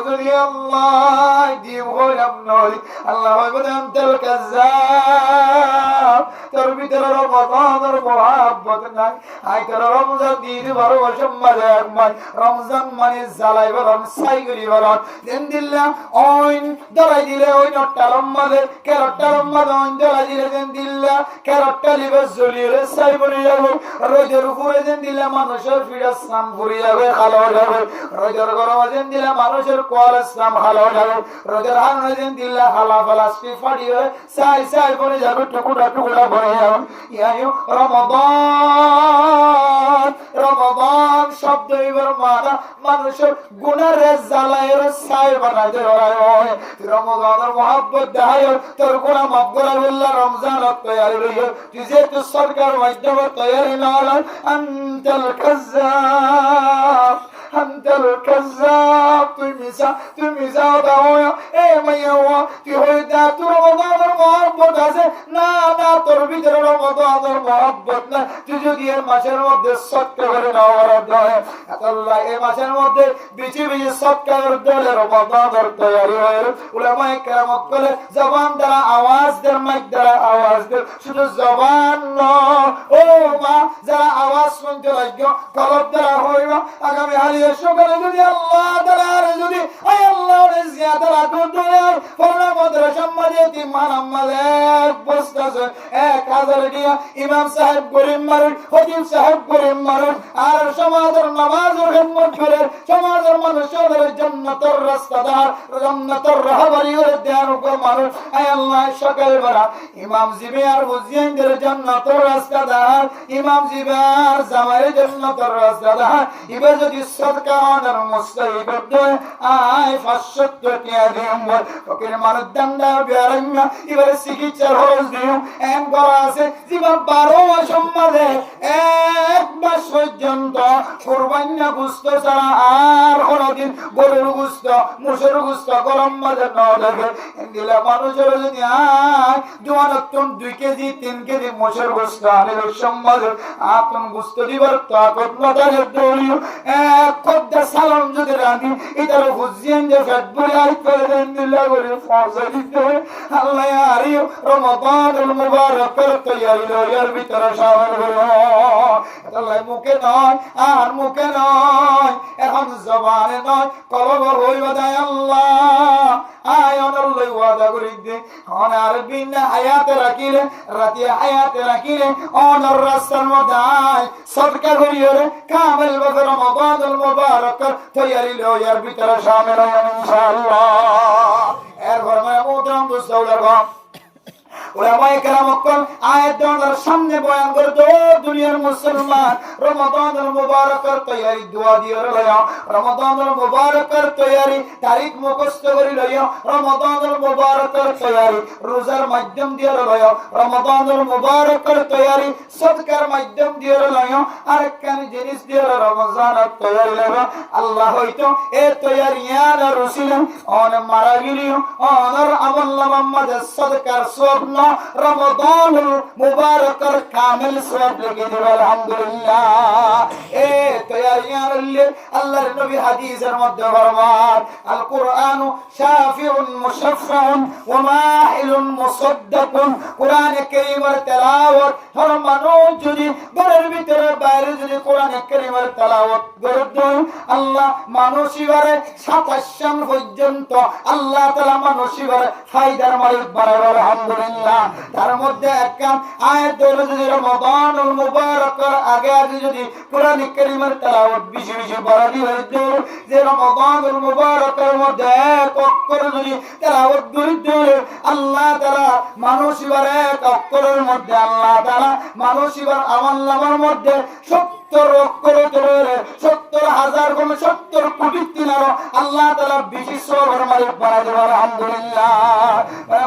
যদি আল্লাহ দিয়ে বললাম নই আল্লাহ বলে আনতাল কাযাব তোর ভিতরে রমাদানের মহব্বত নাই আই তোর রমজান দিন বড় সম্মানে একবার রমজান মানে জ্বালাই বলন সাইগুলি বলন দিন দিল্লা ওইন দলাই দিলে ওই নটটা রম্মাদের ক্যারটটা রম্মাদ ওইন দলাই দিলে দিন দিল্লা ক্যারটটা লিবে জ্বলিয়ে সাই বলে যাবে রোজের উপরে দিন দিলে মানুষের ফিরে স্নান করে যাবে খালো যাবে রোজের গরম দিন দিলে মানুষের কোয়াল ইসলাম হালো যাবে রোজের হারনে দিন দিল্লা হালা ফালাস্টি ফাড়িয়ে সাই সাই করে যাবে টুকুরা টুকুরা ভরে যাবে ইয়ায়ু রমাদান শব্দ এবার মারা মানুষের গুনার জ্বালায়ের সাই বানাইতে হয় রমাদানের মহব্বত দেখায় তোর গুনাহ মাফ করা বললা রমজান তৈয়ারি রইল তুই যেহেতু সরকার মাধ্যমে তৈয়ারি না হলেন আনতাল কাযাব আনতাল কাযাব তুই মিশা দাও এ মাইয়া তুই হইতা তোর রমাদানের মহব্বত আছে না না তোর ভিতরে রমাদানের মহব্বত না তুই যদি এই মাসের মধ্যে সৎকার করে না বরাদ্দ হয় আল্লাহ এই মাসের মধ্যে বিচি বিচি সৎকার দলে রমাদানের তৈয়ারি হয় উলামায়ে কেরামত বলে জবান দ্বারা আওয়াজ দের মাইক দ্বারা আওয়াজ দের শুধু জবান নয় ও মা যারা আওয়াজ শুনতে লাগবে কলব দ্বারা হইবা আগামী হালিয়ে সকালে যদি আল্লাহ তাআলার যদি আয় আল্লাহর জিয়াদা রাখুন দয়ার ফরনা মাদ্রাসা মাঝে মান আমাদের বস্তাছে 1000 টাকা ইমাম সাহেব গরিব মানুষ খতিব সাহেব গরিব মানুষ আর সমাজের নামাজের খিদমত করে সমাজের মানুষের জান্নাতের রাস্তাদার জান্নাতের রাহবারি করে দেওয়ার উপর মানুষ আয় আল্লাহ সকাল বেলা ইমাম জিবিয়ার বুঝিয়ের জান্নাতের রাস্তাদার ইমাম জিবিয়ার জামাইর জান্নাতের রাস্তাদার ইবে যদি সরকারের মুস্তাহিব দেয় আয় 500 টাকা দিম ফকির মানুষ দান্দা বেরাইনা এবারে চিকিৎসার খরচ দিও এম করা আছে জীবন 12 মাস সম্মানে 1 মাস পর্যন্ত কুরবানি গোশত ছাড়া আর কোনদিন গরুর গোশত মোষের গোশত গরম মাঝে না দেখে দিলে মানুষের যদি জোয়ানতন 2 কেজি 3 কেজি মোষের গোশত আনিল সমাজে আপন গোশত দিবার তাকত না থাকে দলিও এক খদ্দা সালাম যদি রাখি এটার হুজিয়ান যে ফেট বলে আই করে দেন দিলা করে ফরজা দিতে আল্লাহ আরিও রমাদানুল মুবারকের তৈয়ারি লয়ার ভিতরে শামিল হলো আল্লাহ মুখে নয় আর মুখে নয় এখন জবানে নয় কলব হইবা দেয় আল্লাহ আয়নের লই ওয়াদা করি দে অনার বিন হায়াতে রাখিলে রাতে হায়াতে রাখিলে অনর রাস্তার মধ্যে সদকা করিও রে কামেল বকর রমাদানুল মুবারকের তৈয়ারি লয়ার ভিতরে শামিল হয় ইনশাআল্লাহ এর ঘরে মোহতরম দোস্তদের গো ওলামায়ে কেরাম অকল আয়াত দেওয়ার সামনে বয়ান করে তো দুনিয়ার মুসলমান রমাদানুল মুবারকের তৈয়ারি দোয়া দিয়ে লয়া রমাদানুল মুবারকের তৈয়ারি তারিখ মুখস্থ করে লয়া রমাদানুল মুবারকের তৈয়ারি রোজার মাধ্যম দিয়ে লয়া রমাদানুল মুবারকের তৈয়ারি সদকার মাধ্যম দিয়ে লয়া আরেকখান জিনিস দিয়ে রমজানের তৈয়ারি লয়া আল্লাহ হয়তো এ তৈয়ারি আর রসিলা অন মারা গিলিও অনর আমল নামা মাঝে সদকার সব রমাদানুল মুবারকের কামিল সওয়াব লিখে দিবে আলহামদুলিল্লাহ এ তৈয়ারিয়ার আল্লাহর নবী হাদিসের মধ্যে ফরমান আল কুরআনু শাফিউন মুশাফফাউন ওয়া মাহিলুন মুসাদ্দাকুন কোরআনে কারীমের তেলাওয়াত হর মানুষ যদি ঘরের ভিতরে বাইরে যদি কোরআনে কারীমের তেলাওয়াত করে আল্লাহ মানসিবারে 27 সাল পর্যন্ত আল্লাহ তাআলা মানসিবারে ফায়দার মালিক বানাবে আলহামদুলিল্লাহ তার মধ্যে একখান আয়াত হলো যদি রমাদানুল মুবারকের আগে আগে যদি কোরআন কারীমের তেলাওয়াত বেশি বেশি বাড়াই হইতো যে রমাদানুল মুবারকের মধ্যে এক অক্ষর যদি তেলাওয়াত করিতে আল্লাহ তাআলা মানুষিবার এক অক্ষরের মধ্যে আল্লাহ তাআলা মানুষিবার আমলনামার মধ্যে 70 অক্ষর ধরে 70,000 গুণ 70 কোটি দিনার আল্লাহ তাআলা বেশি সওয়াবের মালিক বানাই দেবে আলহামদুলিল্লাহ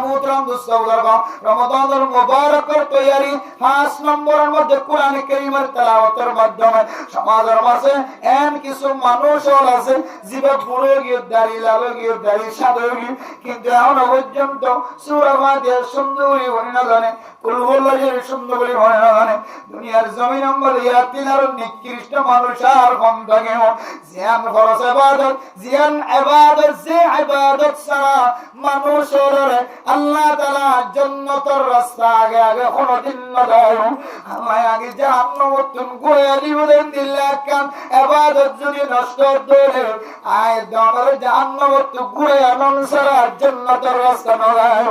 মোহতরম দোস্তগণ রমাদানুল মুবারকের তৈয়ারি 5 নম্বরের মধ্যে কোরআন কারীমের তেলাওয়াতের মাধ্যমে সমাজের মাঝে এমন কিছু মানুষ আছে জীবন বুড়ো গিয়ে দাড়ি লাল গিয়ে দাড়ি সাদা গিয়ে কিন্তু এখন পর্যন্ত সূরা ফাতিহা সুন্দরী হই না জানে কুল হুয়াল্লাহু সুন্দরী হয় না জানে দুনিয়ার জমিন অঙ্গল ইয়াতিন আর নিকৃষ্ট মানুষ আর কম থাকে জিয়ান খরচ ইবাদত জিয়ান ইবাদত যে ইবাদত ছাড়া মানুষের আল্লাহ তাআলা জান্নাতের রাস্তা আগে আগে কোনদিন না দেয় আল্লাহ আগে জাহান্নামতন গোয়া দিবেন দিল্লাকান ইবাদত যদি নষ্ট করে আয় দনের জাহান্নামত গোয়া আনন ছাড়া জান্নাতের রাস্তা না দেয়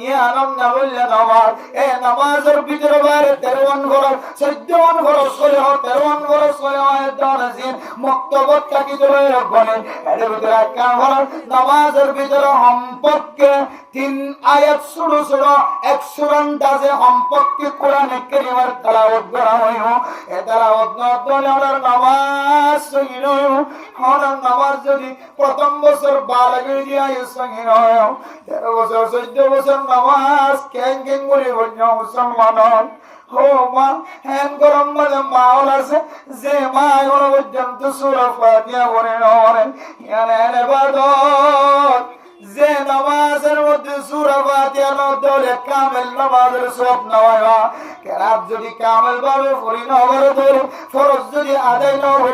ই আনন্দ বললে নামাজ এ নামাজের ভিতরে বাইরে 13 ঘর 14 ঘর করে 13 ঘর করে আয় দনজিন মুক্তবত কি ধরে বলে এর ভিতরে কান ঘর নামাজের ভিতরে সম্পর্কে 3 আয়াত শুরু শুরু 100 দাজে সম্পর্কে কোরআন কারীমের তেলাওয়াত করা হয় এ তেলাওয়াত না করলে ওনার নামাজ সহি নয় ওনার নামাজ যদি প্রথম বছর বালাগে দিয়া সহি নয় 13 বছর 14 বছর নামাজ কেন কেন করে বন্য মুসলমান ও মা হ্যান গরম মানে মাওল আছে যে মা এখন পর্যন্ত সূরা ফাতিহা পড়ে না ইয়ানে ইবাদত যে নামাজের মধ্যে সূরা ফাতিহা না পড়লে কামেল নামাজের সওয়াব না হয় কেরাত যদি কামেল ভাবে পড়ি না করে ফরজ যদি আদায় না করে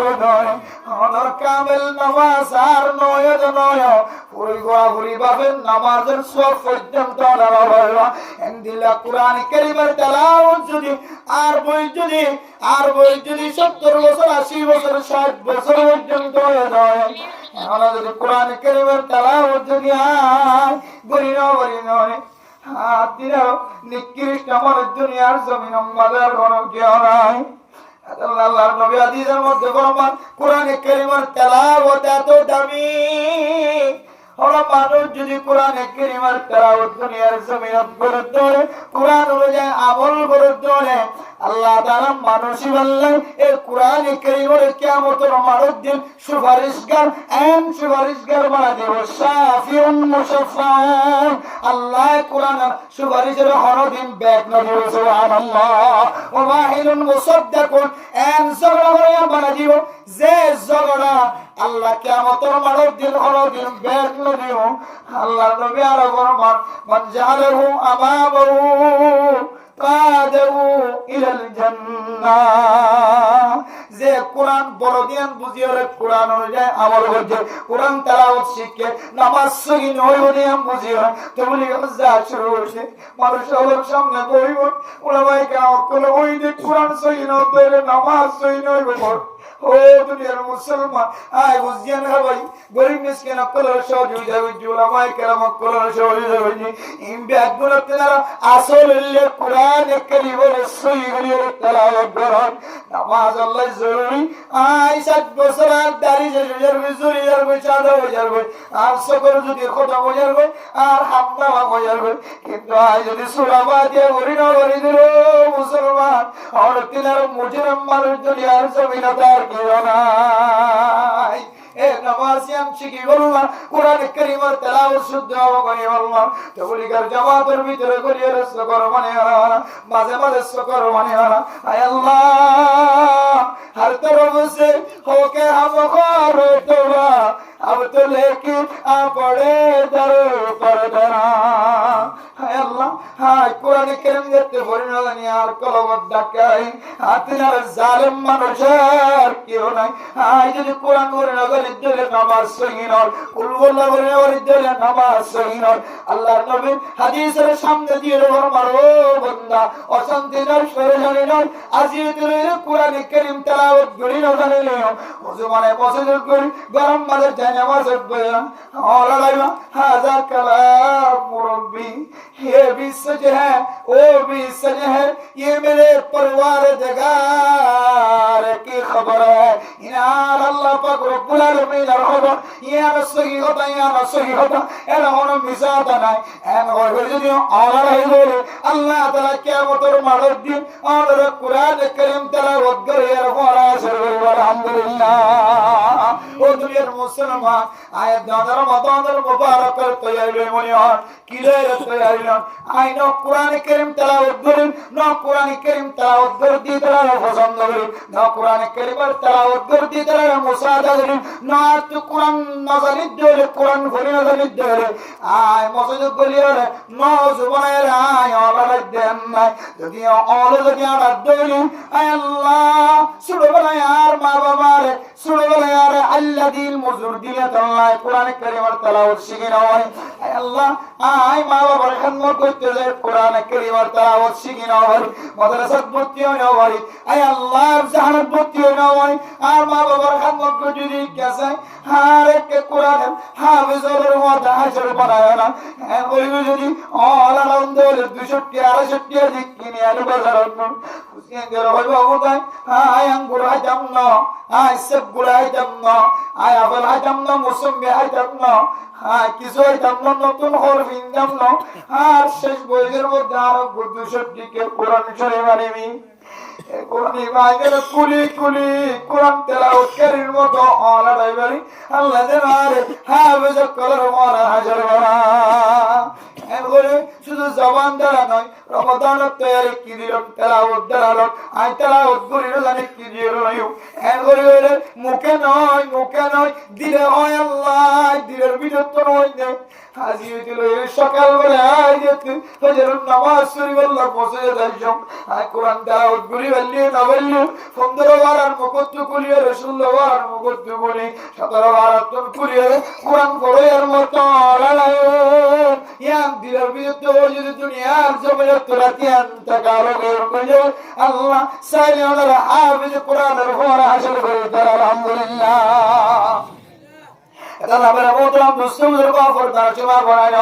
অনর কামেল নামাজ আর নয় পুরি গোয়া পুরি ভাবে নামাজের সওয়াব পর্যন্ত না হয় এন্দিলা কোরআন কারীমের তেলাওয়াত যদি আর বই যদি 70 বছর 80 বছর 60 বছর পর্যন্ত হয়ে যায় আমরা যদি কোরআন কারীমের তেলাওয়াত যদি গরি নয় দিনাও নিকৃষ্ট মানুষ দুনিয়ার জমিন মাদার কোনো কেউ নাই আল্লাহর নবী হাদিসের মধ্যে ফরমান কোরআন কারীমের তেলাওয়াত এত দামি হলো মানুষ যদি কোরআন কারীমের তেলাওয়াত দুনিয়ার জমিন করে ধরে কোরআন অনুযায়ী আমল করে ধরে আল্লাহ তাআলা মানুষই বললেন এই কোরআন কারীমের কিয়ামতের মাঠের দিন সুপারিশগার বানা দেব শাফিউন মুশাফফাউন আল্লাহ কোরআন সুপারিশের হরদিন ব্যাগ নদিব সুবহানাল্লাহ ওয়া ওয়াহিলুন মুসাদ্দাকুন ঝগড়া বানা দিব যে ঝগড়া আল্লাহ কিয়ামতের মাঠের দিন হরদিন ব্যাগ নদিব আল্লাহ নবী আর ফরমান মান জাআলাহু আমামাহু কাদাউ ইলাল জান্নাহ যে কোরআন বড়দিন বুঝিয়ে কোরআন অনুযায়ী আমল করছে কোরআন তেলাওয়াত শিখে নামাজ সহি নয় নিয়ম বুঝিয়ে তো বলি যা শুরু হয়েছে মানুষ হলোর সামনে বইব ওলামাই কেমন করে ওই যে কোরআন সহি নয় নামাজ সহি নয় ও দুনিয়ার মুসলমান আয় বুঝিয়ে না ভাই গরিব মিসকিন কলর সহযোগ যাবে ওলামাই কেরাম কলর সহযোগ যাবে ইম ব্যাগুলো তেনারা আসলে কোরআন কারীমের সহি করে তেলাওয়াত করেন নামাজ আল্লাহ জরুরি আই 60 বছর আর দাড়ি যে জরুরি জরুরি চাঁদা হয়ে যাবে আর সকল যদি খোদা হয়ে যাবে আর হামলা হয়ে যাবে কিন্তু আই যদি সুরাবা দিয়ে ওরি না ওরি দিল মুসলমান আর তিনার মুজরিম মানুষ দুনিয়ার জমিনে তার কি নাই এ নামাজিয়াম শিখি বললাম কোরআন কারীমের তেলাওয়াত শুদ্ধ করে বললাম তবলিগের জামাতের ভিতরে করিয়ে রস করো মানে মাঝে মাঝে করো মানে আয় আল্লাহ हर तरफ से होके हम खार तोड़ा अब तो लेके आ पड़े दर पर धरा हाय अल्लाह हाय कुरान करीम যেতে পরিণামী আর কলবত ডাকাই আতিনার জালেম মানুষের কেউ নাই হায় যদি কোরআন পরিণামী দিলে নামাজ সহি নয় কুলবুল্লাহ পরিণামী দিলে নামাজ সহি নয় আল্লাহর নবী হাদিসের সামনে দিয়ে মারো বান্দা অশান্তি নয় পরেশানি নয় আজিয়ে কোরআন করিম তেলাওয়াত করি না জানেন ওযু মানে পছন্দ করি গরম মাঝে যায় নামাজ পড়ে ওলা লাইবা হাজা কালাম মুরব্বি ये भी सच है वो भी सच है ये मेरे परिवार जगार की खबर है यार अल्लाह पाक रब्बुल आलमीन रहमान या सही होता या सही होता এর কোনো মিসাতা নাই এন হইবে যদি আল্লাহ হইবে আল্লাহ তাআলা কিয়ামতের মাঠের দিন আমাদের কোরআন কারীম তেলাওয়াত করে এর ফলা সরবে আলহামদুলিল্লাহ ও দুনিয়ার মুসলমান আয়াত দাদার মাতাদের মুবারকের তৈরি মনে হয় কিলের তৈরি আইন কোরআন কারীম তেলাওয়াত করেন না কোরআন কারীম তেলাওয়াত করে দিয়ে তারা পছন্দ করেন না কোরআন কারীমের তেলাওয়াত করে দিয়ে তারা মুসাদা করেন না তো কোরআন না জানি দিলে কোরআন পড়ি না জানি দিলে আয় মসজিদ গলিয়ে না জুবানের আয় আল্লাহ দেন না যদি আল্লাহ যদি আড়াত দিলে আয় আল্লাহ সুবহানাল্লাহ আর মা বাবার সুবহানাল্লাহ আর আল্লাযীল মজুর দিলে আল্লাহ কোরআন কারীমের তেলাওয়াত শিখে নাও আয় আল্লাহ আয় মা বাবার খিদমত করতে যায় কোরআন কারীমের তেলাওয়াত শিখে নাও মাদ্রাসাত ভর্তি হও ভাই আয় আল্লাহ জাহানাত ভর্তি হও ভাই আর মা বাবার খিদমত করতে দিই কেসে আর এক কোরআন হাফেজের মত হাসর বানায় না ওই যদি অল আনন্দ 260 268 দিক কিনে আর বাজার উসকে গেল ভাই বাবু তাই আয় আঙ্গুর হাজাম না আয় সব গুলাই দাম না আয় আপেল হাজাম না মুসম্বি হাজাম না কিছু হাজাম না নতুন হরফিন দাম না আর শেষ বইয়ের মধ্যে আরো 260 কে কোরআন শরীফ আনিবি কোরআন ইমানের কুলি কুলি কোরআন তেলাওয়াত করির মতো আলাদা বাড়ি আল্লাহ জানার হাফেজ কলর মারা হাজার বারা এবারে শুধু জবান দ্বারা নয় রমাদানের তৈরি কি দিল তেলাওয়াত দ্বারা আই তেলাওয়াত করি না জানি কি দিল এবারে মুখে নয় দিলে হয় আল্লাহ দিলের ভিতর তো নয় হাজি দিল সকাল বেলা আই যেতে ফজরের নামাজ পড়ি আল্লাহ পৌঁছে যাইছম আই কোরআন তেলাওয়াত করি বললি না বললি 15 বার আর মুকদ্দু করি রাসূলুল্লাহ আর মুকদ্দু করি 17 বার তুমি করি কোরআন পড়ে আর মত আলাই ইয়াম দিলের ভিতর যদি দুনিয়ার জমিনে তোরাতি আনতাকালো গো আল্লাহ সাইলার হাফেজ কোরআনের ফরা হাসিল করে তার আলহামদুলিল্লাহ এটা নামের মোহতরম দুস্তুদের গফর দারজমা বানায়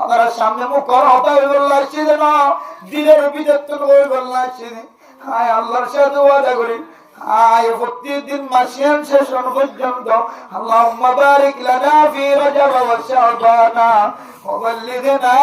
আমার সামনে মুখ করা হতা বললা ছিল না দিলের ভিতর তো বললা ছিল হায় আল্লাহর সাথে ওয়াদা করি আয় প্রতিদিন মাসিয়ান শেষ পর্যন্ত আল্লাহুম্মা বারিক লানা ফি রজব ওয়া শাবানা ওয়াবাল্লিগনা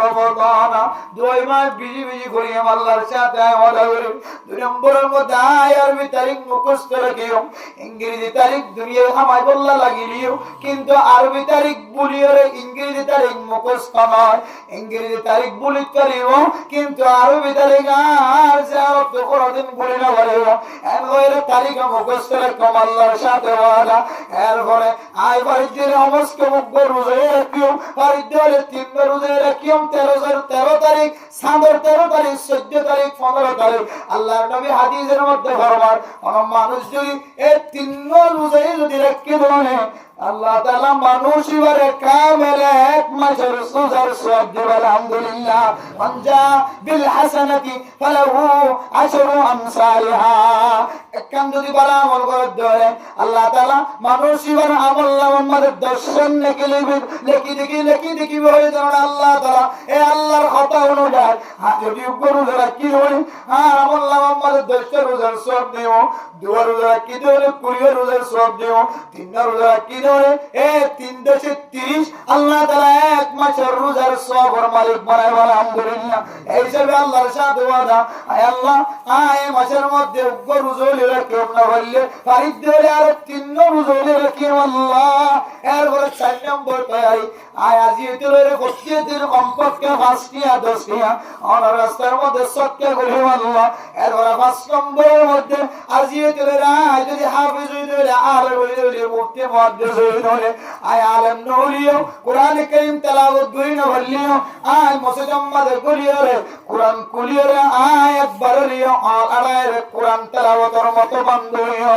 রমাদানা 2 মাস বিজি বিজি করি আল্লাহর সাথে ওয়াদা করি 2 নম্বরের মধ্যে আরবি তারিখ মুখস্থ রাখিও ইংরেজি তারিখ দুনিয়া আমায় বললা লাগিলিও কিন্তু আরবি তারিখ বলিও রে ইংরেজি তারিখ মুখস্থ নয় ইংরেজি তারিখ বলি করিও কিন্তু আরবি তারিখ আর জিয়ারত কোনদিন বলি না বলিও এর তারিখ মুখস্থ রাখো আল্লাহর সাথে ওয়াদা এরপরে আই বাড়িতে নমস্ক মুখ রোজা রাখিও বাড়িতে 3 রোজা রাখিও 13 তারিখ সামর 13 তারিখ 14 তারিখ 15 তারিখ আল্লাহর নবী হাদিসের মধ্যে ফরমান মানুষ যদি এই 3 রোজাই যদি রাখতে পারে আল্লাহ তাআলা মানুষ ইবারে কামেল এক মাসের রোজার সওয়াব দিবেন আলহামদুলিল্লাহ মানজা বিল হাসানাতি ফালাহু আশরু আমসালিহা একখান যদি ভালো আমল করে দেয় আল্লাহ তাআলা মানুষ ইবার আমল নামার মধ্যে দর্শন লেখি দেখি হয়ে যাবে আল্লাহ তাআলা এই আল্লাহর কথা অনুযায়ী যদি গরু যারা কি হয় আর আমল নামার মধ্যে 10 রোজার সওয়াব দিও 2 রোজা কি দিও 20 রোজার সওয়াব দিও 3 রোজা কি দিও এই 3 দেশে 30 আল্লাহ তাআলা এক মাসের রোজার সওয়াবের মালিক বানায় আলহামদুলিল্লাহ এই হিসাবে আল্লাহর সাথে ওয়াদা আয় আল্লাহ এই মাসের মধ্যে গরু জলি রাখি না বললে ফারিদ ধরে আর 3 রোজা রাখি আল্লাহ এরপরে 4 নম্বর তৈরি আয় আজিতে রে কষ্টিতে কমপক্ষে 5টিয়া 10টিয়া অনার রাস্তার মধ্যে সত্যি করে আল্লাহ এরপরে 5 নম্বরের মধ্যে আজিতে রে আয় যদি হাফেজ হইতে রে আলেম হইতে মুফতি মুহাদ্দিস হইতে আয় আলেম নলিও কোরআন কারীম তেলাওয়াত করি না বললিও আয় মুসলমান গলিও রে কোরআন কুলিও রে আয় একবার লিও আলায় রে কোরআন তেলাওয়াতের মতো বান্ধবীও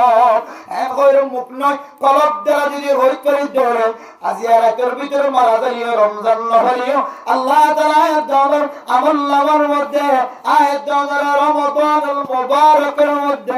এন কইর মুখ নয় কলব দ্বারা যদি হই করি ধরে আজি রাতের ভিতরে মারা যাইও রমজান নহলিও আল্লাহ তাআলা আয়াত দাওয়ার আমল নামার মধ্যে আয়াত দাওয়ার রমাদানুল মুবারকের মধ্যে